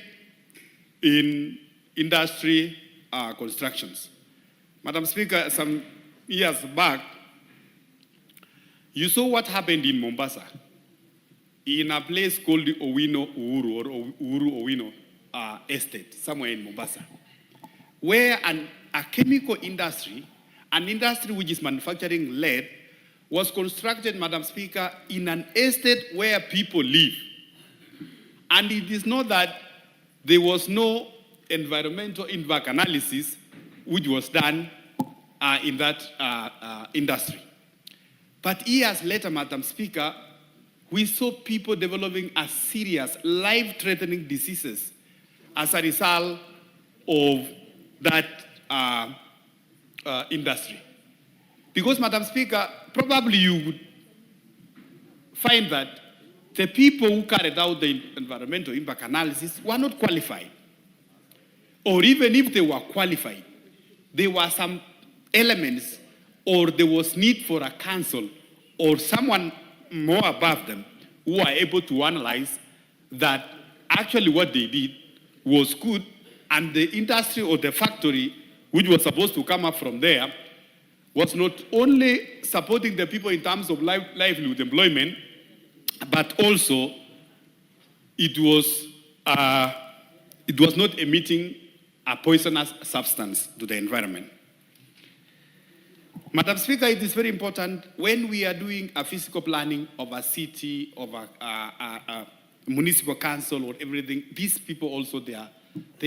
in industry constructions. Madam Speaker, some years back, you saw what happened in Mombasa, in a place called the Owino Uhuru or Uhuru Owino Estate, somewhere in Mombasa, where a chemical industry, an industry which is manufacturing-led, was constructed, Madam Speaker, in an estate where people live. And it is not that there was no environmental impact analysis which was done in that industry. But years later, Madam Speaker, we saw people developing a serious, life-threatening diseases as a result of that industry. Because, Madam Speaker, probably you would find that the people who carried out the environmental impact analysis were not qualified. Or even if they were qualified, there were some elements or there was need for a council or someone more above them who are able to analyze that actually what they did was good, and the industry or the factory which was supposed to come up from there was not only supporting the people in terms of livelihood employment, but also it was not emitting a poisonous substance to the environment. Madam Speaker, it is very important when we are doing a physical planning of a city, of a municipal council or everything, these people also, they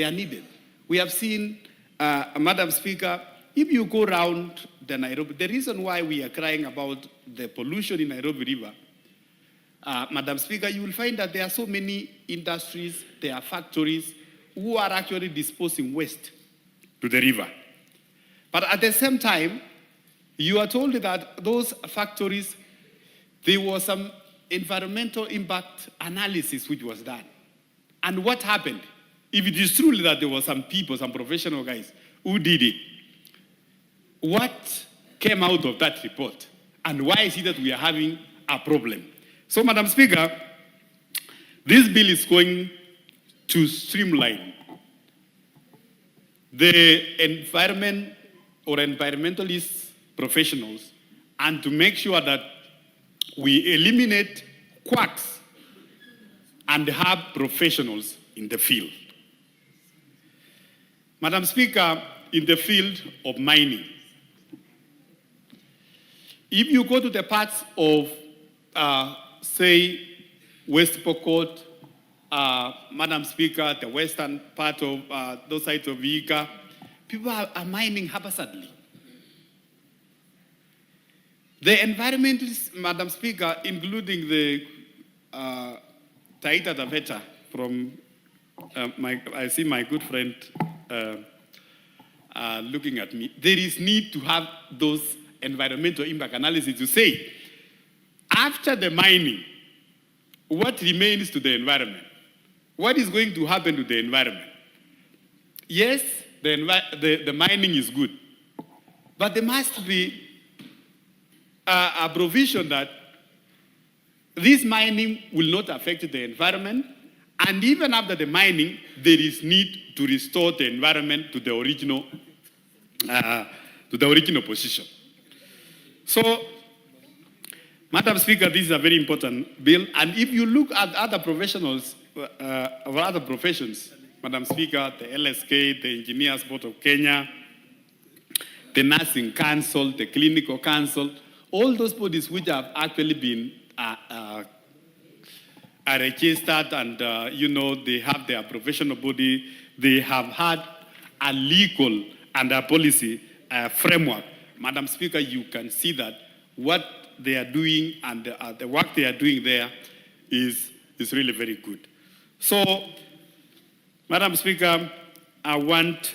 are needed. We have seen, Madam Speaker, if you go around the Nairobi, the reason why we are crying about the pollution in Nairobi River, Madam Speaker, you will find that there are so many industries, there are factories who are actually disposing waste to the river. But at the same time, you are told that those factories, there was some environmental impact analysis which was done. And what happened? If it is truly that there were some people, some professional guys who did it, what came out of that report? And why is it that we are having a problem? So, Madam Speaker, this bill is going to streamline the environment or environmentalist professionals and to make sure that we eliminate quacks and have professionals in the field. Madam Speaker, in the field of mining, if you go to the parts of, say, West Pokot, Madam Speaker, the western part of those sides of Vihiga, people are mining haphazardly. The environmentalists, Madam Speaker, including the Taita Taveta from, I see my good friend looking at me, there is need to have those environmental impact analysis to say, after the mining, what remains to the environment? What is going to happen to the environment? Yes, the mining is good, but there must be a provision that this mining will not affect the environment, and even after the mining, there is need to restore the environment to the original position. So, Madam Speaker, this is a very important bill. And if you look at other professionals, of other professions, Madam Speaker, the LSK, the Engineers Board of Kenya, the Nursing Council, the Clinical Council, all those bodies which have actually been are registered and, they have their professional body, they have had a legal and a policy framework. Madam Speaker, you can see that what they are doing and the work they are doing there is really very good. So, Madam Speaker, I want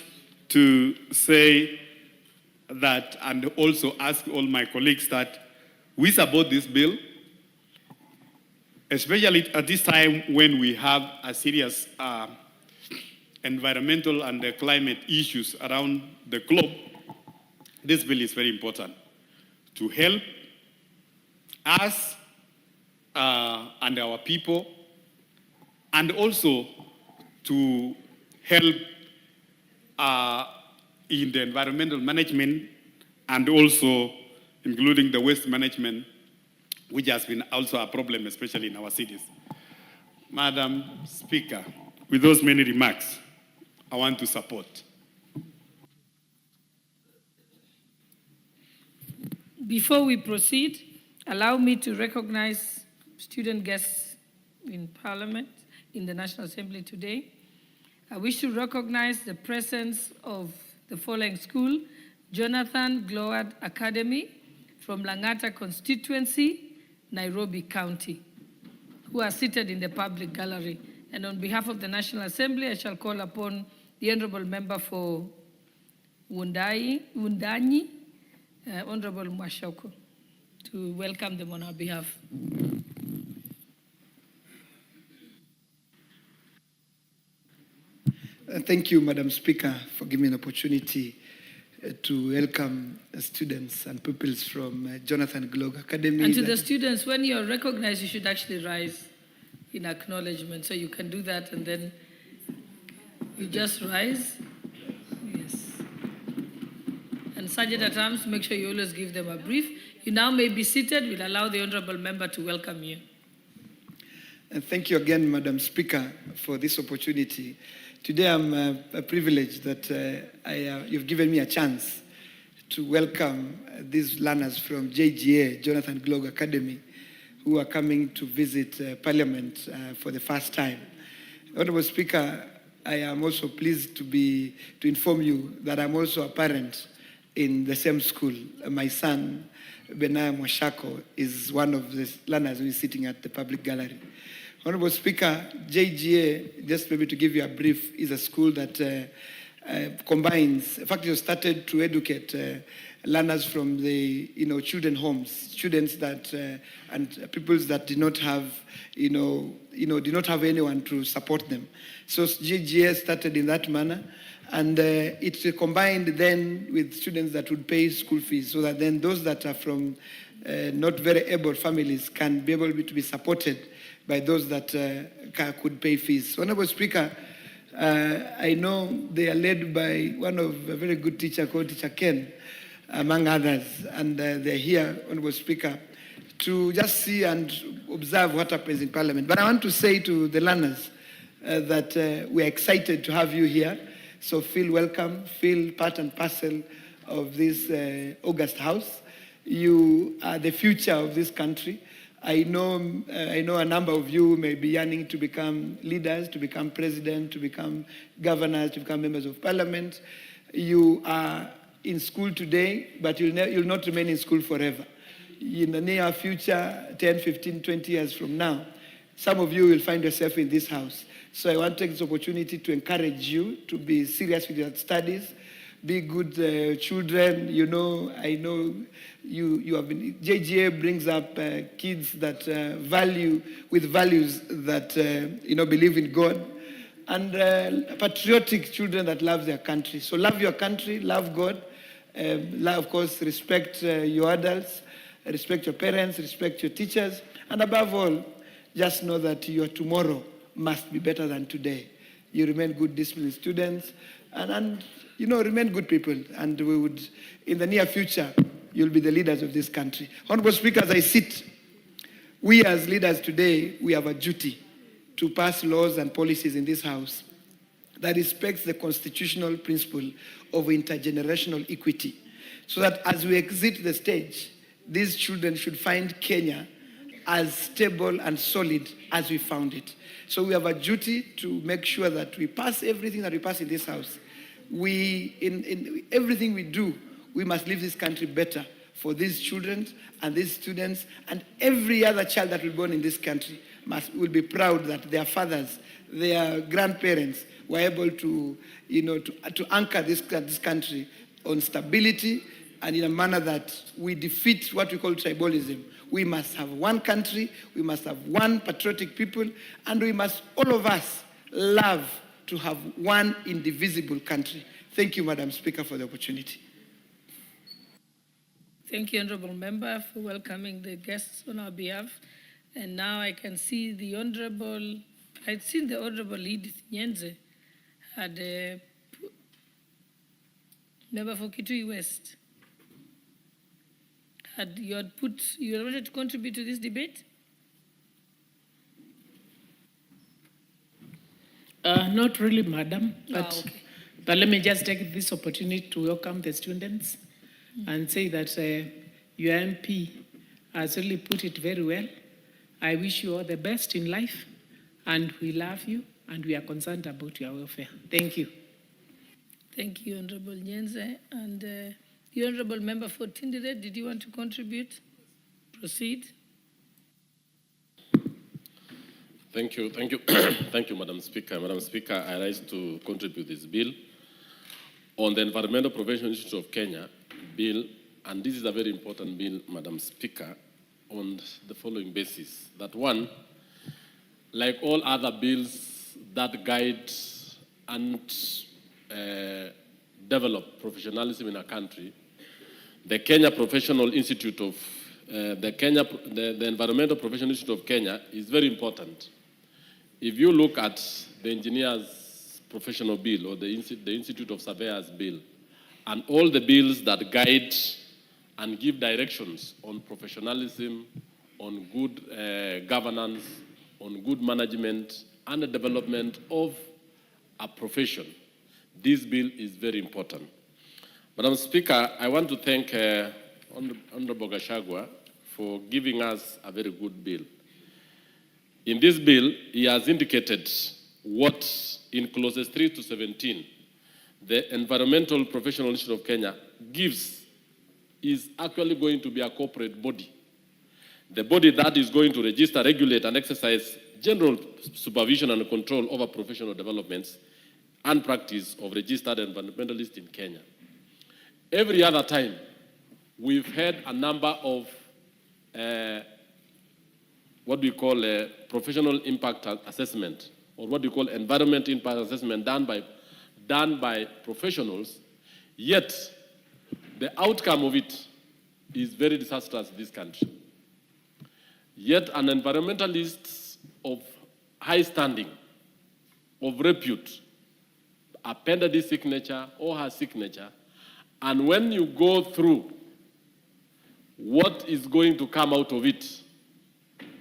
to say that and also ask all my colleagues that we support this bill, especially at this time when we have a serious environmental and climate issues around the globe. This bill is very important to help us and our people, and also to help in the environmental management and also including the waste management, which has been also a problem, especially in our cities. Madam Speaker, with those many remarks, I want to support. Before we proceed, allow me to recognize student guests in Parliament, in the National Assembly today. I wish to recognize the presence of the following school: Jonathan Gloward Academy from Langata constituency, Nairobi County, who are seated in the public gallery. And on behalf of the National Assembly, I shall call upon the Honorable Member for Wundanyi, Honorable Mwashoko, to welcome them on our behalf. Thank you, Madam Speaker, for giving me an opportunity to welcome students and pupils from Jonathan Gloward Academy. And to the students, when you're recognized, you should actually rise in acknowledgement. So you can do that, and then you just rise. Yes. And Sergeant at Arms, make sure you always give them a brief. You now may be seated. We'll allow the Honorable Member to welcome you. And thank you again, Madam Speaker, for this opportunity. Today I'm privileged that you've given me a chance to welcome these learners from JGA, Jonathan Gloward Academy, who are coming to visit Parliament for the first time. Honorable Speaker, I am also pleased to inform you that I'm also a parent in the same school. My son, Benaya Mwashako, is one of the learners who is sitting at the public gallery. Honorable Speaker, JGA, just maybe to give you a brief, is a school that combines, in fact, it was started to educate learners from the, children homes, students that, and peoples that did not have, did not have anyone to support them. So JGA started in that manner, and it combined then with students that would pay school fees, so that then those that are from not very able families can be able to be supported by those that could pay fees. So, Honorable Speaker, I know they are led by one of a very good teacher called Teacher Ken, among others, and they're here, Honorable Speaker, to just see and observe what happens in Parliament. But I want to say to the learners that we are excited to have you here, so feel welcome, feel part and parcel of this August House. You are the future of this country. I know a number of you may be yearning to become leaders, to become president, to become governors, to become members of Parliament. You are in school today, but you'll not remain in school forever. In the near future, 10, 15, 20 years from now, some of you will find yourself in this house. So I want to take this opportunity to encourage you to be serious with your studies, be good children. I know you have been, JGA brings up kids that with values that, believe in God, and patriotic children that love their country. So love your country, love God, of course, respect your adults, respect your parents, respect your teachers, and above all, just know that your tomorrow must be better than today. You remain good, disciplined students, and remain good people, and we would, in the near future, you'll be the leaders of this country. Honorable Speaker, as I sit We as leaders today, we have a duty to pass laws and policies in this house that respects the constitutional principle of intergenerational equity, so that as we exit the stage, these children should find Kenya as stable and solid as we found it. So we have a duty to make sure that we pass everything that we pass in this house. In everything we do, we must leave this country better for these children and these students, and every other child that will be born in this country will be proud that their fathers, their grandparents were able to, to anchor this country on stability and in a manner that we defeat what we call tribalism. We must have one country, we must have one patriotic people, and we must, all of us, love to have one indivisible country. Thank you, Madam Speaker, for the opportunity. Thank you, Honourable Member, for welcoming the guests on our behalf. And now I can see the Honourable, I'd seen the Honourable Edith Nyenze had member for Kitui West. You wanted to contribute to this debate? Not really, Madam, but, okay. But let me just take this opportunity to welcome the students and say that your MP has really put it very well. I wish you all the best in life, and we love you, and we are concerned about your welfare. Thank you. Thank you, Honourable Nyenze. And the Honourable Member for Tindere, did you want to contribute? Proceed. Thank you. Thank you, Madam Speaker. Madam Speaker, I rise to contribute this bill on the Environmental Protection Institute of Kenya bill, and this is a very important bill, Madam Speaker, on the following basis. That one, like all other bills that guide and develop professionalism in a country, the Kenya Professional Institute of the Environmental Professional Institute of Kenya is very important. If you look at the engineer's professional bill or the Institute of Surveyors bill, and all the bills that guide and give directions on professionalism, on good governance, on good management, and the development of a profession, this bill is very important. Madam Speaker, I want to thank Honorable Gachagua for giving us a very good bill. In this bill, he has indicated what in clauses 3 to 17, the Environmental Professional Institute of Kenya is actually going to be a corporate body. The body that is going to register, regulate, and exercise general supervision and control over professional developments and practice of registered environmentalists in Kenya. Every other time, we've had a number of what we call a professional impact assessment, or what we call environment impact assessment done by professionals, yet the outcome of it is very disastrous in this country. Yet an environmentalist of high standing, of repute, appended his signature or her signature, and when you go through what is going to come out of it,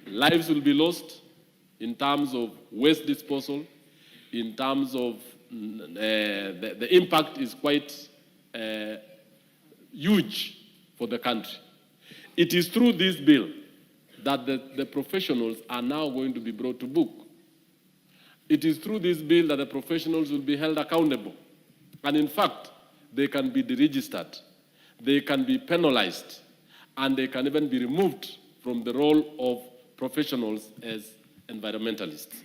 lives will be lost in terms of waste disposal, in terms of the impact is quite huge for the country. It is through this bill that the professionals are now going to be brought to book. It is through this bill that the professionals will be held accountable. And in fact, they can be deregistered, they can be penalized, and they can even be removed from the role of professionals as environmentalists.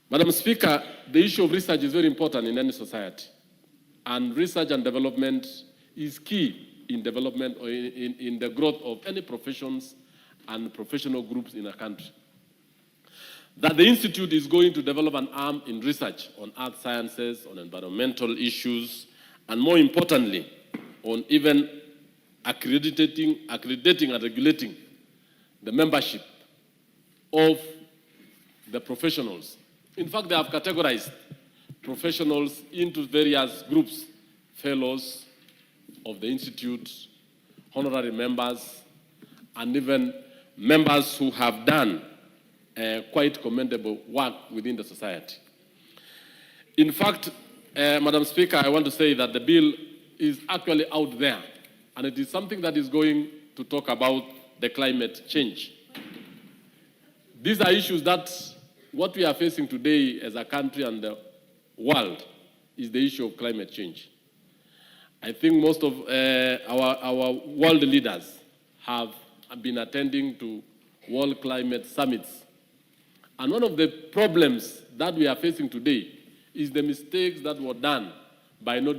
Madam Speaker, the issue of research is very important in any society. And research and development is key in development or in the growth of any professions and professional groups in a country. That the Institute is going to develop an arm in research on earth sciences, on environmental issues, and more importantly, on even accrediting and regulating the membership of the professionals. In fact, they have categorized professionals into various groups: fellows of the Institute, honorary members, and even members who have done quite commendable work within the society. In fact, Madam Speaker, I want to say that the bill is actually out there, and it is something that is going to talk about the climate change. These are issues that what we are facing today as a country and the world is the issue of climate change. I think most of our world leaders have been attending to world climate summits. And one of the problems that we are facing today is the mistakes that were done by not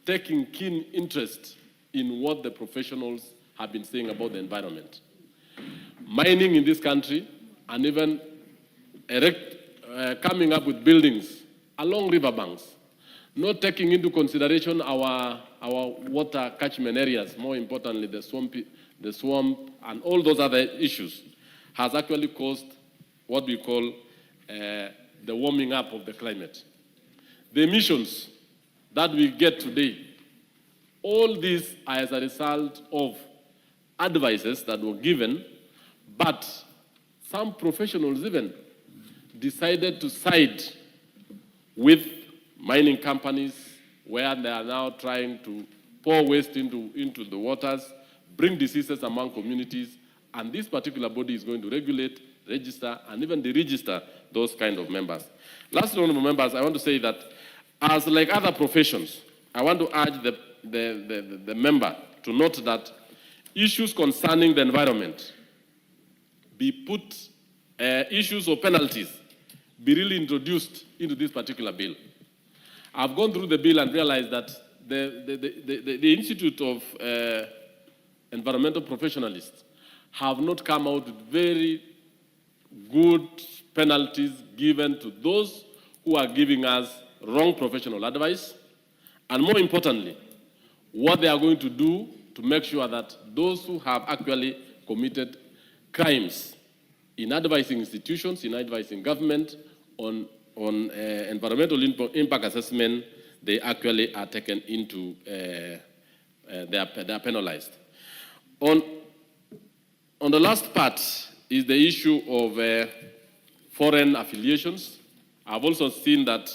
taking keen interest in what the professionals have been saying about the environment. Mining in this country and even coming up with buildings along riverbanks, not taking into consideration our water catchment areas, more importantly the swamp and all those other issues, has actually caused what we call the warming up of the climate. The emissions that we get today, all these are as a result of advices that were given, but some professionals even decided to side with mining companies where they are now trying to pour waste into the waters, bring diseases among communities, and this particular body is going to regulate, register, and even deregister those kind of members. Lastly, honorable members, I want to say that as like other professions, I want to urge the member to note that issues concerning the environment be put, issues or penalties be really introduced into this particular bill. I've gone through the bill and realized that the Institute of Environmental Professionalists have not come out with very good penalties given to those who are giving us wrong professional advice, and more importantly, what they are going to do to make sure that those who have actually committed crimes in advising institutions, in advising government on environmental impact assessment, they actually are taken into, they are penalized. On the last part is the issue of foreign affiliations. I've also seen that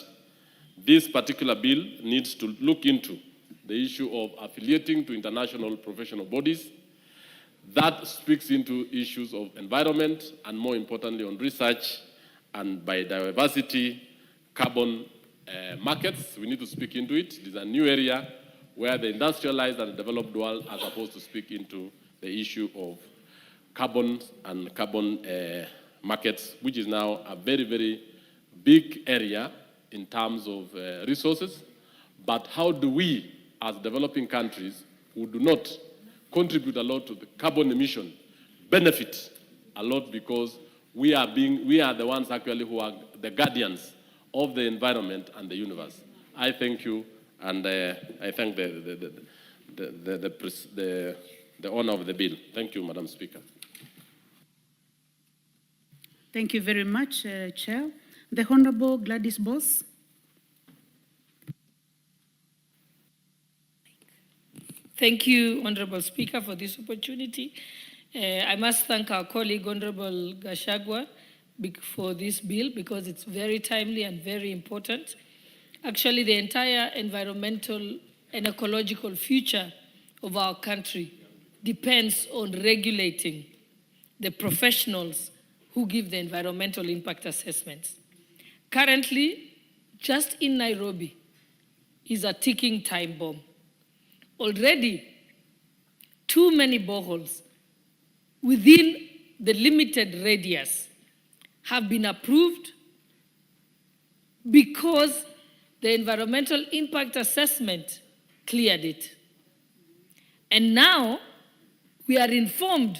this particular bill needs to look into the issue of affiliating to international professional bodies. That speaks into issues of environment and, more importantly, on research and biodiversity, carbon markets. We need to speak into it. It is a new area where the industrialized and the developed world are supposed to speak into the issue of carbon and carbon markets, which is now a very, very big area in terms of resources. But how do we, as developing countries who do not contribute a lot to the carbon emission, benefit a lot, because we are the ones actually who are the guardians of the environment and the universe. I thank you, and I thank the owner of the bill. Thank you, Madam Speaker. Thank you very much, Chair. The Honorable Gladys Boss. Thank you, Honorable Speaker, for this opportunity. I must thank our colleague, Honorable Gashagwa, for this bill, because it's very timely and very important. Actually, the entire environmental and ecological future of our country depends on regulating the professionals who give the environmental impact assessments. Currently, just in Nairobi is a ticking time bomb. Already, too many boreholes within the limited radius have been approved because the environmental impact assessment cleared it. And now we are informed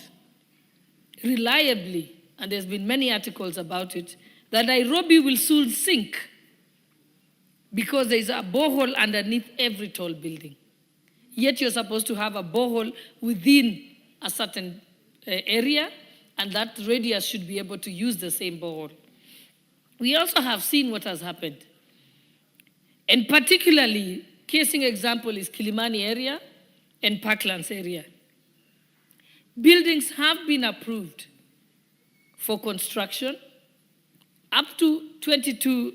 reliably, and there's been many articles about it, that Nairobi will soon sink because there's a borehole underneath every tall building. Yet you're supposed to have a borehole within a certain area, and that radius should be able to use the same borehole. We also have seen what has happened. And particularly, casing example is Kilimani area and Parklands area. buildings have been approved for construction up to 22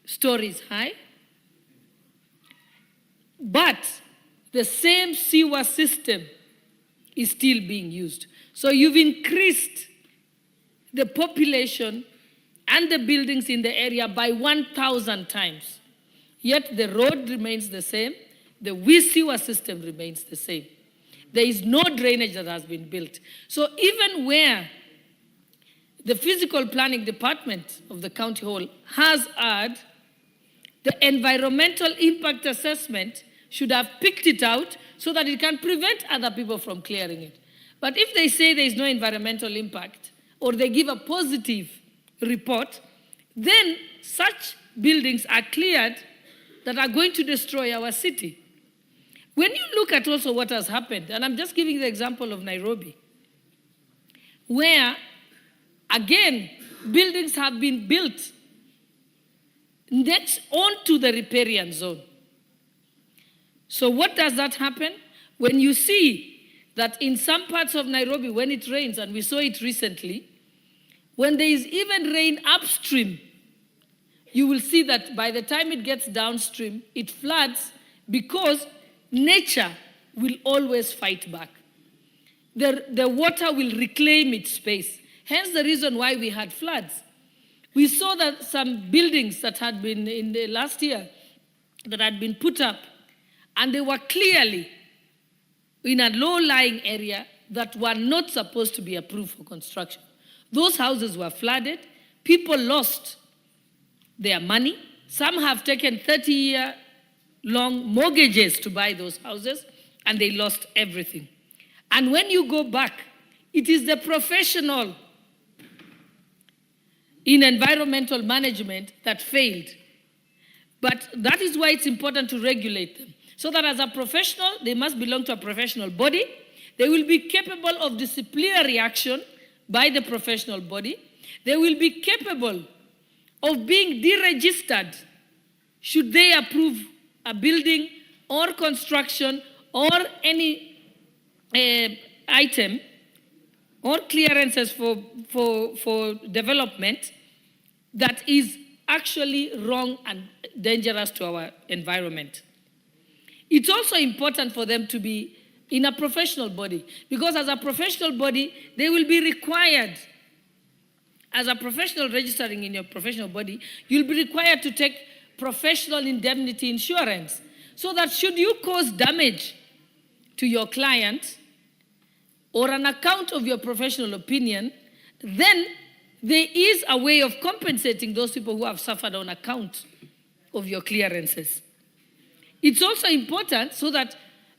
stories high, but the same sewer system is still being used. So you've increased the population and the buildings in the area by 1,000 times. Yet the road remains the same, the sewer system remains the same. There is no drainage that has been built. So even where the physical planning department of the county hall has had the environmental impact assessment, should have picked it out so that it can prevent other people from clearing it. But if they say there is no environmental impact, or they give a positive report, then such buildings are cleared that are going to destroy our city. When you look at also what has happened, and I'm just giving the example of Nairobi, where, again, buildings have been built next onto the riparian zone. So what does that happen? When you see that in some parts of Nairobi, when it rains, and we saw it recently, when there is even rain upstream, you will see that by the time it gets downstream, it floods because nature will always fight back. The water will reclaim its space. Hence the reason why we had floods. We saw that some buildings that had been in the last year that had been put up, and they were clearly in a low-lying area that were not supposed to be approved for construction. Those houses were flooded. People lost their money. Some have taken 30-year-long mortgages to buy those houses, and they lost everything. And when you go back, it is the professional in environmental management that failed. But that is why it's important to regulate them. So that as a professional, they must belong to a professional body. They will be capable of disciplinary action by the professional body. They will be capable of being deregistered should they approve a building or construction or any item or clearances for development that is actually wrong and dangerous to our environment. It's also important for them to be in a professional body, because as a professional body, they will be required, as a professional registering in your professional body, you'll be required to take professional indemnity insurance, so that should you cause damage to your client or an account of your professional opinion, then there is a way of compensating those people who have suffered on account of your clearances. It's also important so that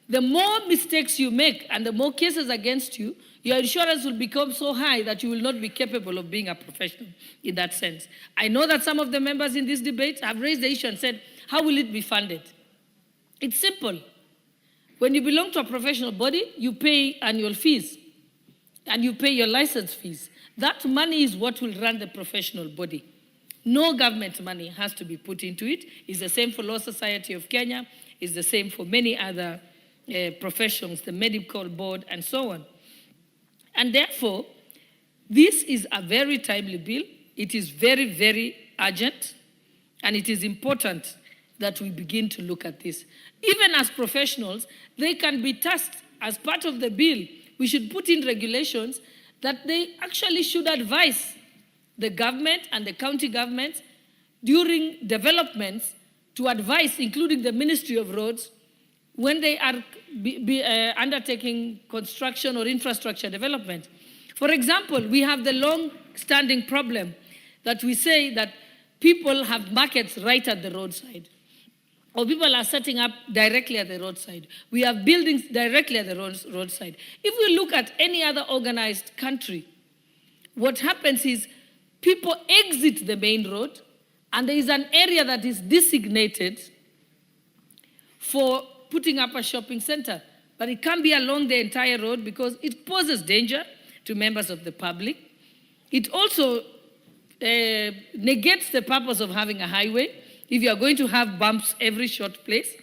the more mistakes you make and the more cases against you, your insurance will become so high that you will not be capable of being a professional in that sense. I know that some of the members in this debate have raised the issue and said, how will it be funded? It's simple. When you belong to a professional body, you pay annual fees and you pay your license fees. That money is what will run the professional body. No government money has to be put into it. It's the same for Law Society of Kenya. It's the same for many other professions, the medical board, and so on. And therefore, this is a very timely bill. It is very, very urgent, and it is important that we begin to look at this. Even as professionals, they can be tasked as part of the bill. We should put in regulations that they actually should advise the government and the county governments during developments to advise, including the Ministry of Roads, when they are undertaking construction or infrastructure development. For example, we have the long-standing problem that we say that people have markets right at the roadside, or people are setting up directly at the roadside. We have buildings directly at the roadside. If we look at any other organized country, what happens is people exit the main road, and there is an area that is designated for putting up a shopping center. But it can't be along the entire road because it poses danger to members of the public. It also negates the purpose of having a highway if you are going to have bumps every short place.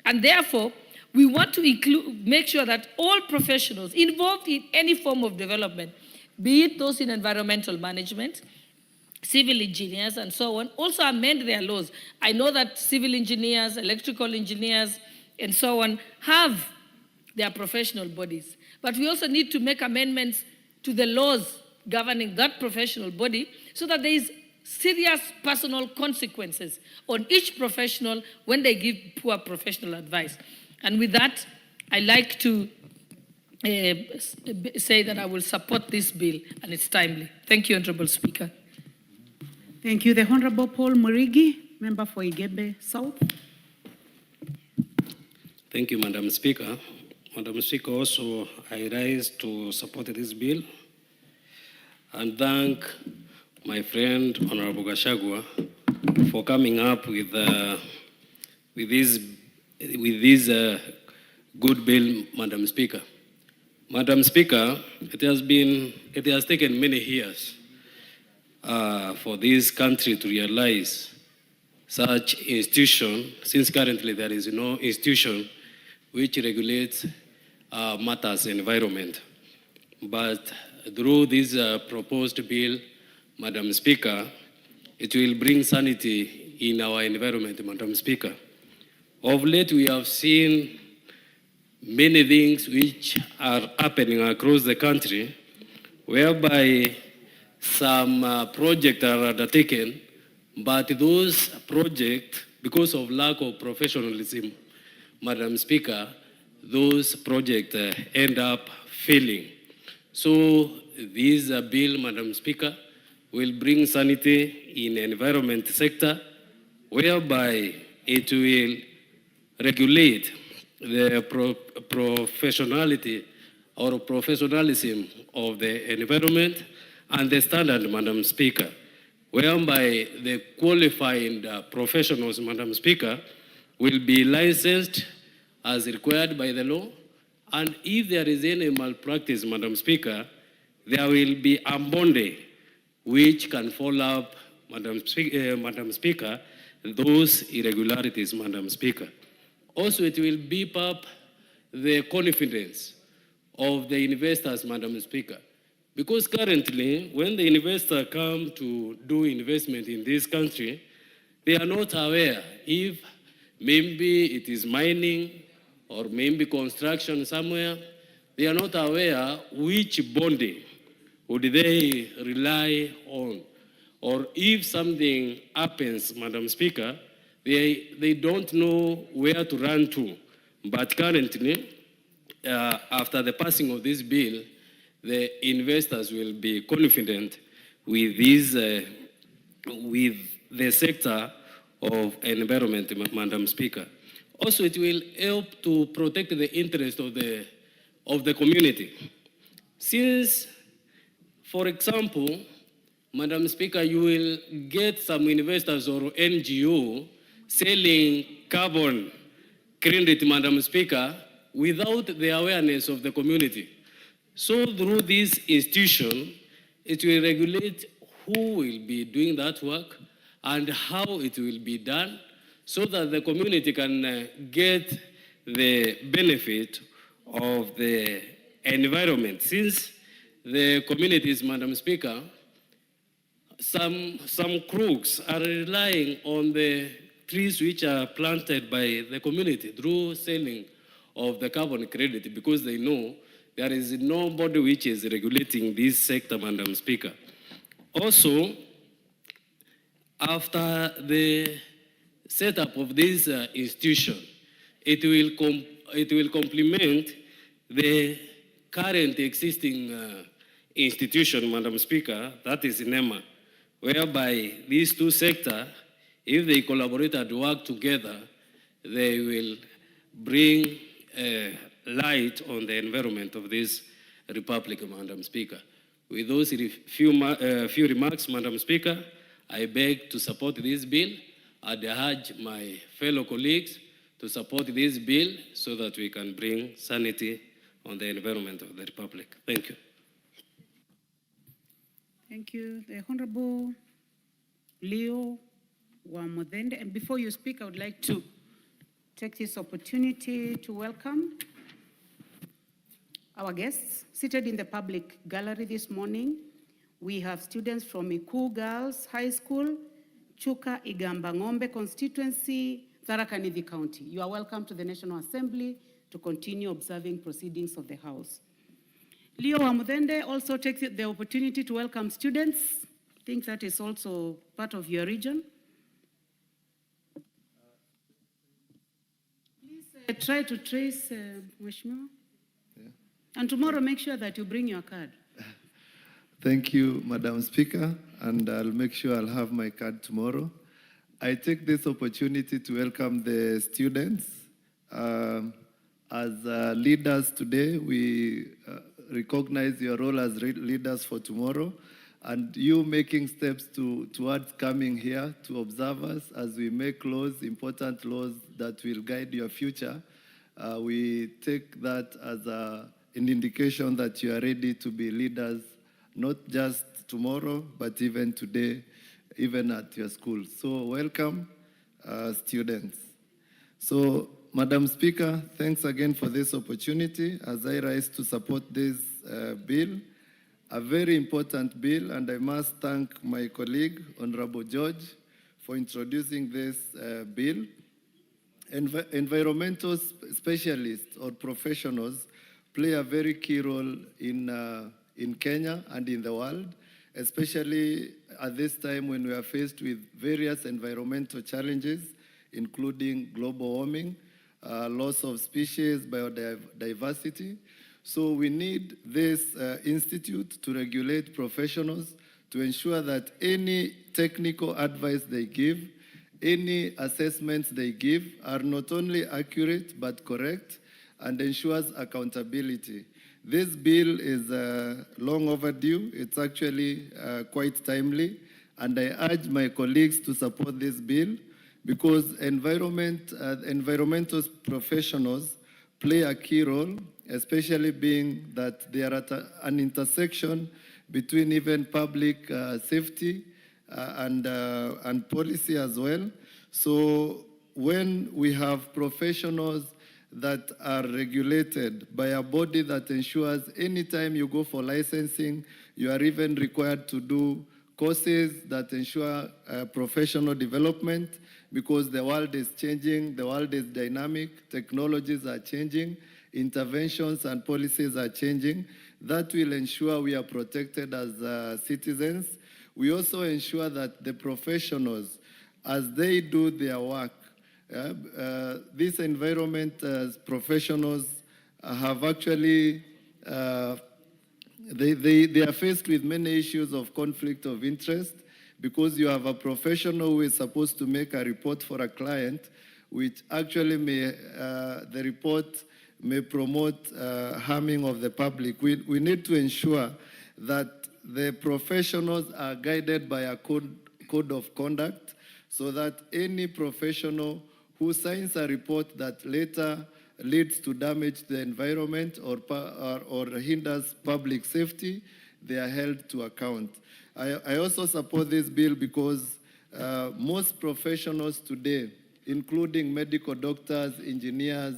And therefore, we want to make sure that all professionals involved in any form of development, be it those in environmental management, civil engineers, and so on, also amend their laws. I know that civil engineers, electrical engineers, and so on have their professional bodies. But we also need to make amendments to the laws governing that professional body so that there is serious personal consequences on each professional when they give poor professional advice. And with that, I like to say that I will support this bill, and it's timely. Thank you, Honorable Speaker. Thank you. The Honorable Paul Murigi, member for Igembe South. Thank you, Madam Speaker. Madam Speaker, also I rise to support this bill and thank my friend Honorable Gashagwa for coming up with this good bill, Madam Speaker. Madam Speaker, it has taken many years for this country to realize such institution, since currently there is no institution which regulates matters environment. But through this proposed bill, Madam Speaker, it will bring sanity in our environment, Madam Speaker. Of late, we have seen many things which are happening across the country, whereby some projects are undertaken, but those projects, because of lack of professionalism, Madam Speaker, those projects end up failing. So this bill, Madam Speaker, will bring sanity in the environment sector, whereby it will regulate the professionality or professionalism of the environment and the standard, Madam Speaker, whereby the qualified professionals, Madam Speaker, will be licensed as required by the law. And if there is any malpractice, Madam Speaker, there will be a Bunge which can follow up, Madam Speaker, those irregularities, Madam Speaker. Also, it will beef up the confidence of the investors, Madam Speaker. Because currently, when the investor come to do investment in this country, they are not aware if maybe it is mining or maybe construction somewhere. They are not aware which body would they rely on. Or if something happens, Madam Speaker, they don't know where to run to. But currently, after the passing of this bill, the investors will be confident with this, with the sector of environment, Madam Speaker. Also, it will help to protect the interest of the community. Since, for example, Madam Speaker, you will get some investors or NGO selling carbon credit, Madam Speaker, without the awareness of the community. So through this institution, it will regulate who will be doing that work and how it will be done so that the community can get the benefit of the environment. Since the communities, Madam Speaker, some crooks are relying on the trees which are planted by the community through selling of the carbon credit because they know there is nobody which is regulating this sector, Madam Speaker. Also, after the setup of this institution, it will complement the current existing institution, Madam Speaker, that is NEMA, whereby these two sectors, if they collaborate and work together, they will bring light on the environment of this republic, Madam Speaker. With those few remarks, Madam Speaker, I beg to support this bill. I urge my fellow colleagues to support this bill so that we can bring sanity on the environment of the republic. Thank you. Thank you. The Honorable Leo Wamodende. And before you speak, I would like to take this opportunity to welcome our guests seated in the public gallery this morning. We have students from Ikuu Girls High School, Chuka Igamba Ng'ombe constituency, Tharaka Nithi County. You are welcome to the National Assembly to continue observing proceedings of the House. Leo Wamudende also takes the opportunity to welcome students. I think that is also part of your region. Please try to trace Mheshimiwa. And tomorrow make sure that you bring your card. Thank you, Madam Speaker, and I'll make sure I'll have my card tomorrow. I take this opportunity to welcome the students. As leaders today, we recognize your role as leaders for tomorrow, and you making steps towards coming here to observe us as we make laws, important laws that will guide your future. We take that as an indication that you are ready to be leaders, not just tomorrow, but even today, even at your school. So welcome, students. So, Madam Speaker, thanks again for this opportunity as I rise to support this bill, a very important bill, and I must thank my colleague, Honorable George, for introducing this bill. Environmental specialists or professionals play a very key role in Kenya and in the world, especially at this time when we are faced with various environmental challenges, including global warming, loss of species, biodiversity. So we need this institute to regulate professionals to ensure that any technical advice they give, any assessments they give are not only accurate but correct and ensures accountability. This bill is long overdue. It's actually quite timely, and I urge my colleagues to support this bill because environmental professionals play a key role, especially being that they are at an intersection between even public safety and policy as well. So when we have professionals that are regulated by a body that ensures anytime you go for licensing, you are even required to do courses that ensure professional development because the world is changing, the world is dynamic, technologies are changing, interventions and policies are changing. That will ensure we are protected as citizens. We also ensure that the professionals, as they do their work, these environment professionals have actually, they are faced with many issues of conflict of interest because you have a professional who is supposed to make a report for a client, which actually may, the report may promote harming of the public. We need to ensure that the professionals are guided by a code of conduct so that any professional who signs a report that later leads to damage to the environment or hinders public safety, they are held to account. I also support this bill because most professionals today, including medical doctors, engineers,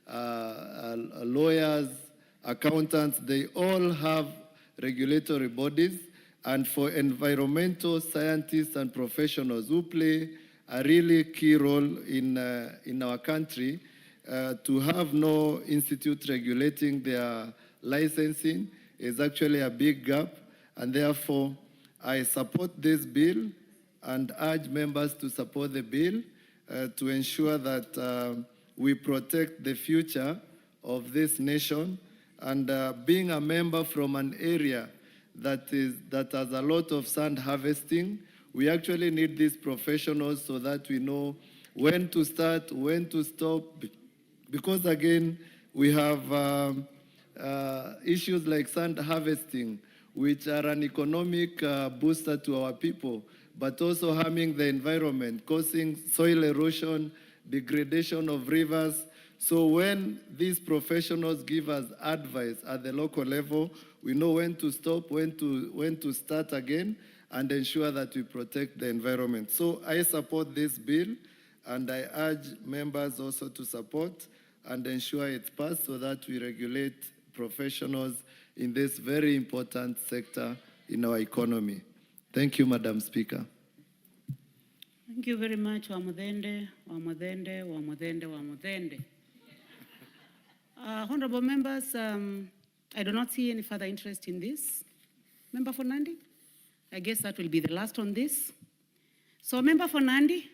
lawyers, accountants, they all have regulatory bodies, and for environmental scientists and professionals who play a really key role in our country, to have no institute regulating their licensing is actually a big gap, and therefore I support this bill and urge members to support the bill to ensure that we protect the future of this nation. And being a member from an area that has a lot of sand harvesting, we actually need these professionals so that we know when to start, when to stop, because again, we have issues like sand harvesting, which are an economic booster to our people, but also harming the environment, causing soil erosion, degradation of rivers. So when these professionals give us advice at the local level, we know when to stop, when to start again, and ensure that we protect the environment. So I support this bill, and I urge members also to support and ensure it's passed so that we regulate professionals in this very important sector in our economy. Thank you, Madam Speaker. Thank you very much, Wamudende. Honorable members, I do not see any further interest in this. Member for Nandi? I guess that will be the last on this. So, Member for Nandi?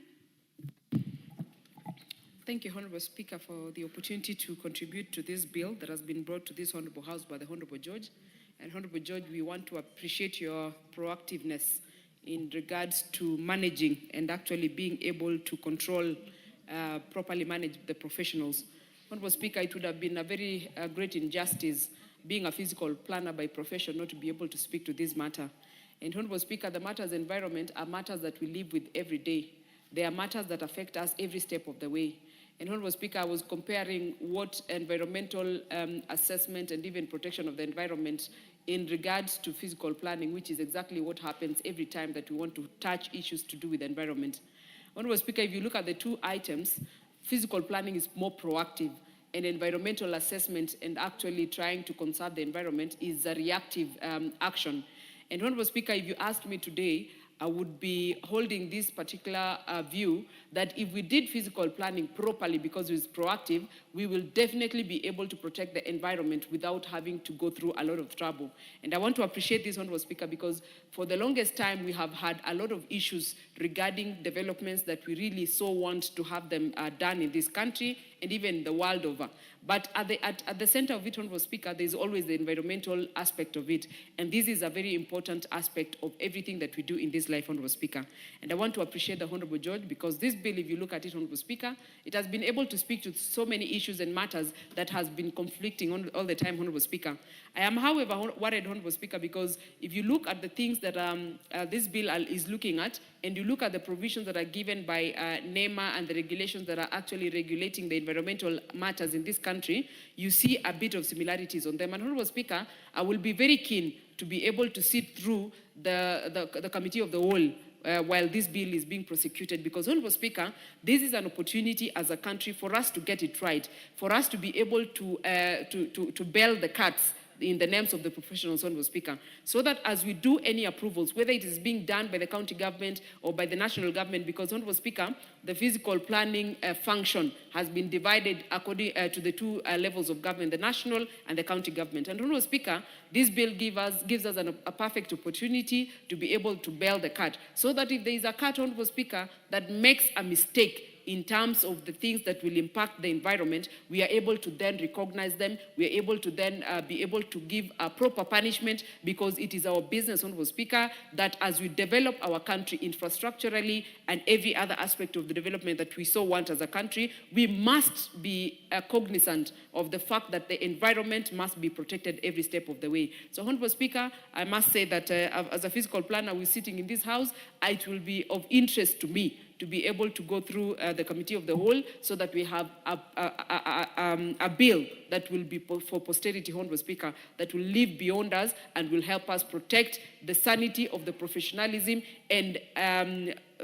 Thank you, Honorable Speaker, for the opportunity to contribute to this bill that has been brought to this Honorable House by the Honorable George. And Honorable George, we want to appreciate your proactiveness in regards to managing and actually being able to control, properly manage the professionals. Honorable Speaker, it would have been a very great injustice, being a physical planner by profession, not to be able to speak to this matter. And Honorable Speaker, the matters environment are matters that we live with every day. They are matters that affect us every step of the way. And Honorable Speaker, I was comparing what environmental assessment and even protection of the environment in regards to physical planning, which is exactly what happens every time that we want to touch issues to do with the environment. Honorable Speaker, if you look at the two items, physical planning is more proactive, and environmental assessment and actually trying to conserve the environment is a reactive action. And Honorable Speaker, if you asked me today, I would be holding this particular view that if we did physical planning properly because it's proactive, we will definitely be able to protect the environment without having to go through a lot of trouble. And I want to appreciate this, Honorable Speaker, because for the longest time we have had a lot of issues regarding developments that we really so want to have them done in this country and even the world over. But at the center of it, Honorable Speaker, there's always the environmental aspect of it. And this is a very important aspect of everything that we do in this life, Honorable Speaker. And I want to appreciate the Honorable George because this bill, if you look at it, Honorable Speaker, it has been able to speak to so many issues and matters that has been conflicting all the time, Honorable Speaker. I am, however, worried, Honorable Speaker, because if you look at the things that this bill is looking at, and you look at the provisions that are given by NEMA and the regulations that are actually regulating the environmental matters in this country, you see a bit of similarities on them. And Honorable Speaker, I will be very keen to be able to sit through the committee of the whole while this bill is being prosecuted, because, Honorable Speaker, this is an opportunity as a country for us to get it right, for us to be able to bail the cats in the names of the professionals, Honorable Speaker, so that as we do any approvals, whether it is being done by the county government or by the national government, because, Honorable Speaker, the physical planning function has been divided according to the two levels of government, the national and the county government. And, Honorable Speaker, this bill gives us a perfect opportunity to be able to bail the cat, so that if there is a cat, Honorable Speaker, that makes a mistake in terms of the things that will impact the environment, we are able to then recognize them. We are able to then be able to give a proper punishment, because it is our business, Honorable Speaker, that as we develop our country infrastructurally and every other aspect of the development that we so want as a country, we must be cognizant of the fact that the environment must be protected every step of the way. So, Honorable Speaker, I must say that as a physical planner who is sitting in this house, it will be of interest to me to be able to go through the committee of the whole, so that we have a bill that will be for posterity, Honorable Speaker, that will live beyond us and will help us protect the sanity of the professionalism and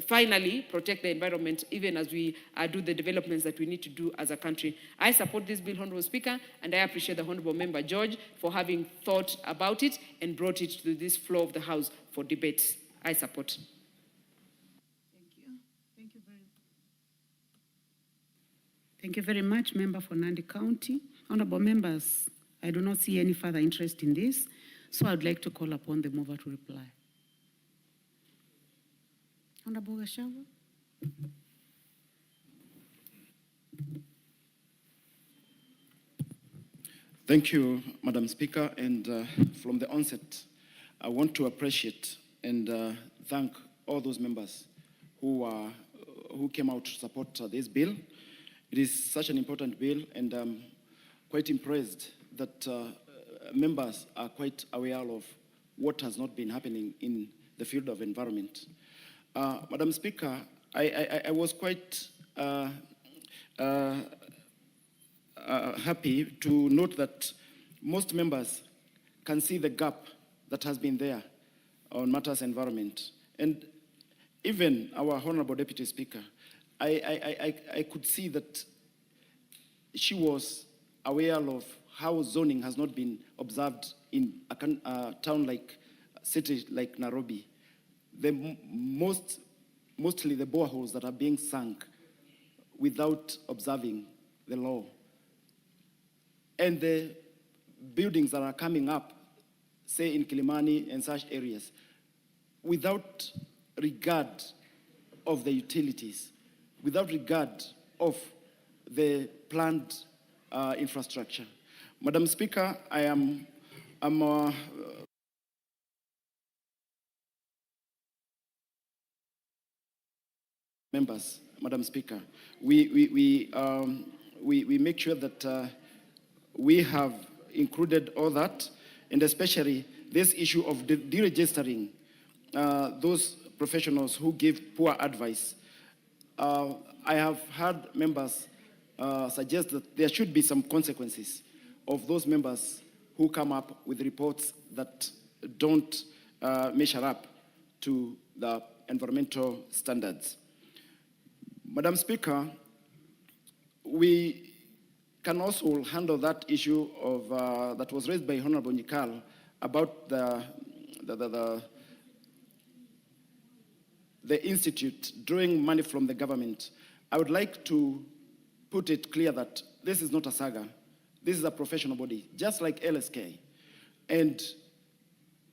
finally protect the environment, even as we do the developments that we need to do as a country. I support this bill, Honorable Speaker, and I appreciate the Honorable Member George for having thought about it and brought it to this floor of the House for debate. I support. Thank you very much, Member for Nandi County. Honorable members, I do not see any further interest in this, so I would like to call upon the mover to reply. Honorable Gachagua. Thank you, Madam Speaker. And from the onset, I want to appreciate and thank all those members who came out to support this bill. It is such an important bill, and I'm quite impressed that members are quite aware of what has not been happening in the field of environment. Madam Speaker, I was quite happy to note that most members can see the gap that has been there on matters environment. And even our Honorable Deputy Speaker I could see that she was aware of how zoning has not been observed in a town like, city like Nairobi. Mostly the boreholes that are being sunk without observing the law. And the buildings that are coming up, say in Kilimani and such areas, without regard of the utilities, without regard of the planned infrastructure. Madam Speaker, members, Madam Speaker, we make sure that we have included all that, and especially this issue of deregistering those professionals who give poor advice. I have heard members suggest that there should be some consequences of those members who come up with reports that don't measure up to the environmental standards. Madam Speaker, we can also handle that issue of that was raised by Honorable Nyikal about the institute drawing money from the government. I would like to put it clear that this is not a saga. This is a professional body, just like LSK. And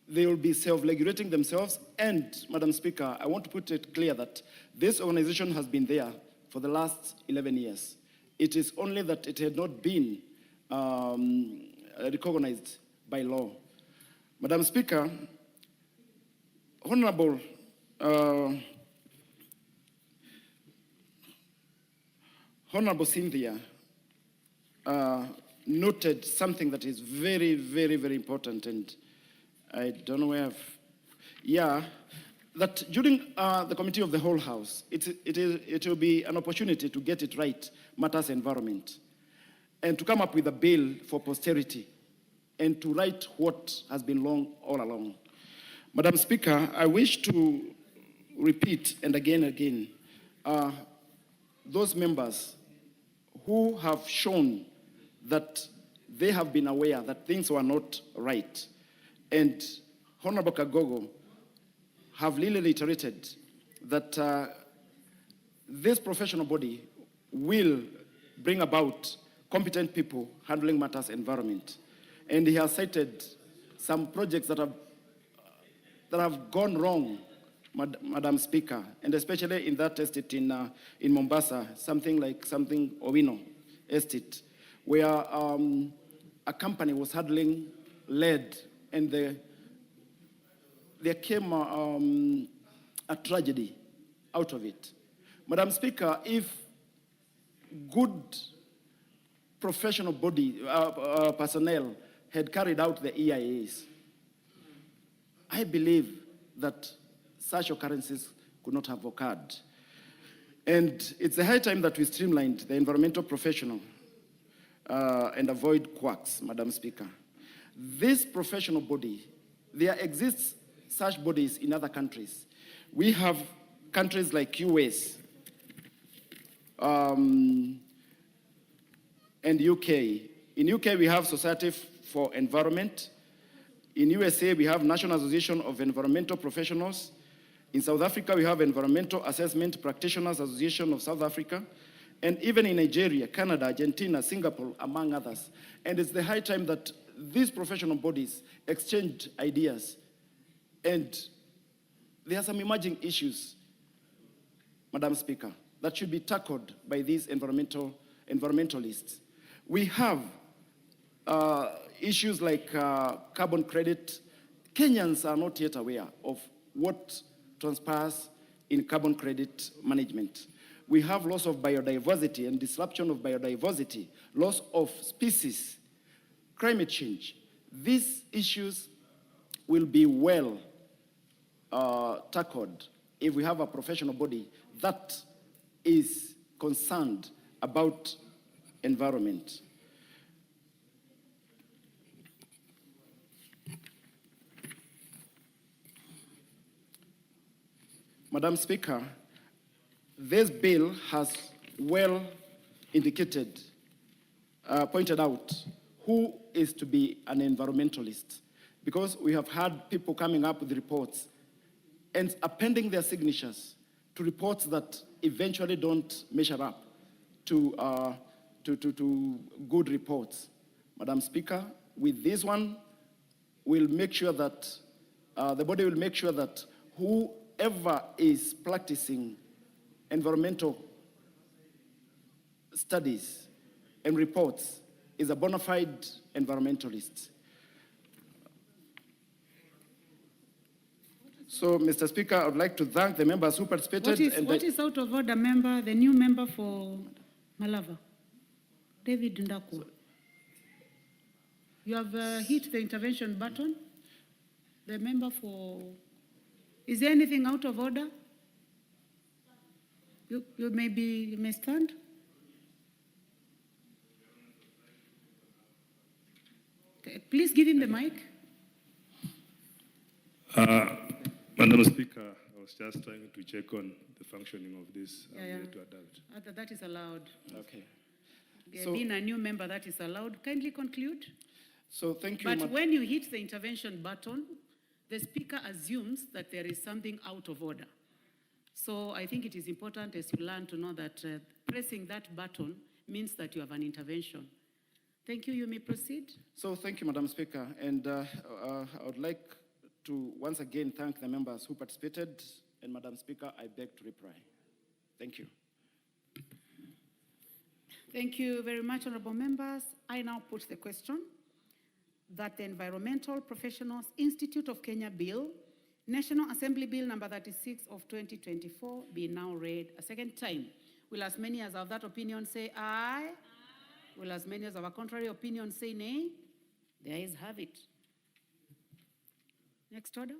they will be self-regulating themselves. And, Madam Speaker, I want to put it clear that this organization has been there for the last 11 years. It is only that it had not been recognized by law. Madam Speaker, Honorable Cynthia noted something that is very, very, very important, and I don't know where that during the Committee of the Whole House, it will be an opportunity to get it right, matters environment, and to come up with a bill for posterity, and to right what has been wrong all along. Madam Speaker, I wish to repeat and again, those members who have shown that they have been aware that things were not right, and Honorable Kagogo have really reiterated that this professional body will bring about competent people handling matters environment. And he has cited some projects that have gone wrong, Madam Speaker, and especially in that estate in Mombasa, something Owino estate, where a company was handling lead, and there came a tragedy out of it. Madam Speaker, if good professional body personnel had carried out the EIAs, I believe that such occurrences could not have occurred. And it's the high time that we streamlined the environmental professional and avoid quacks, Madam Speaker. This professional body, there exists such bodies in other countries. We have countries like US and UK. In UK, we have Society for Environment. In USA, we have National Association of Environmental Professionals. In South Africa, we have Environmental Assessment Practitioners Association of South Africa. And even in Nigeria, Canada, Argentina, Singapore, among others. And it's the high time that these professional bodies exchange ideas. And there are some emerging issues, Madam Speaker, that should be tackled by these environmentalists. We have issues like carbon credit. Kenyans are not yet aware of what transpires in carbon credit management. We have loss of biodiversity and disruption of biodiversity, loss of species, climate change. These issues will be well tackled if we have a professional body that is concerned about environment. Madam Speaker, this bill has well indicated, pointed out who is to be an environmentalist, because we have had people coming up with reports and appending their signatures to reports that eventually don't measure up to good reports. Madam Speaker, with this one, we'll make sure that the body will make sure that whoever is practicing environmental studies and reports is a bona fide environmentalist. So, Mr. Speaker, I would like to thank the members who participated. What is out of order, member, the new member for Malava? David Ndaku. You have hit the intervention button. The member for... Is there anything out of order? You may stand. Okay, please give him the mic. Madam Speaker, I was just trying to check on the functioning of this. I'm here to adopt. That is allowed. Okay. So, being a new member, that is allowed. Kindly conclude. So thank you. But when you hit the intervention button, the speaker assumes that there is something out of order. So I think it is important as you learn to know that pressing that button means that you have an intervention. Thank you. You may proceed. So thank you, Madam Speaker. And I would like to once again thank the members who participated. And Madam Speaker, I beg to reply. Thank you. Thank you very much, honorable members. I now put the question that the Environmental Professionals Institute of Kenya Bill, National Assembly Bill number 36 of 2024, be now read a second time. Will as many as have that opinion say aye? Aye. Will as many as have a contrary opinion say nay? The ayes have it. Next order.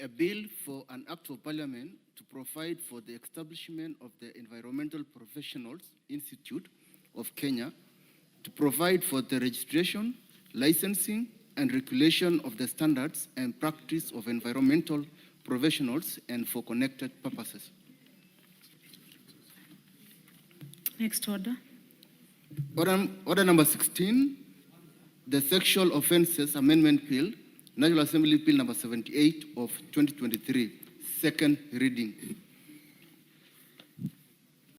A bill for an act of parliament to provide for the establishment of the Environmental Professionals Institute of Kenya, to provide for the registration, licensing, and regulation of the standards and practice of environmental professionals and for connected purposes. Next order. Order number 16, the Sexual Offences Amendment Bill, National Assembly Bill number 78 of 2023, second reading.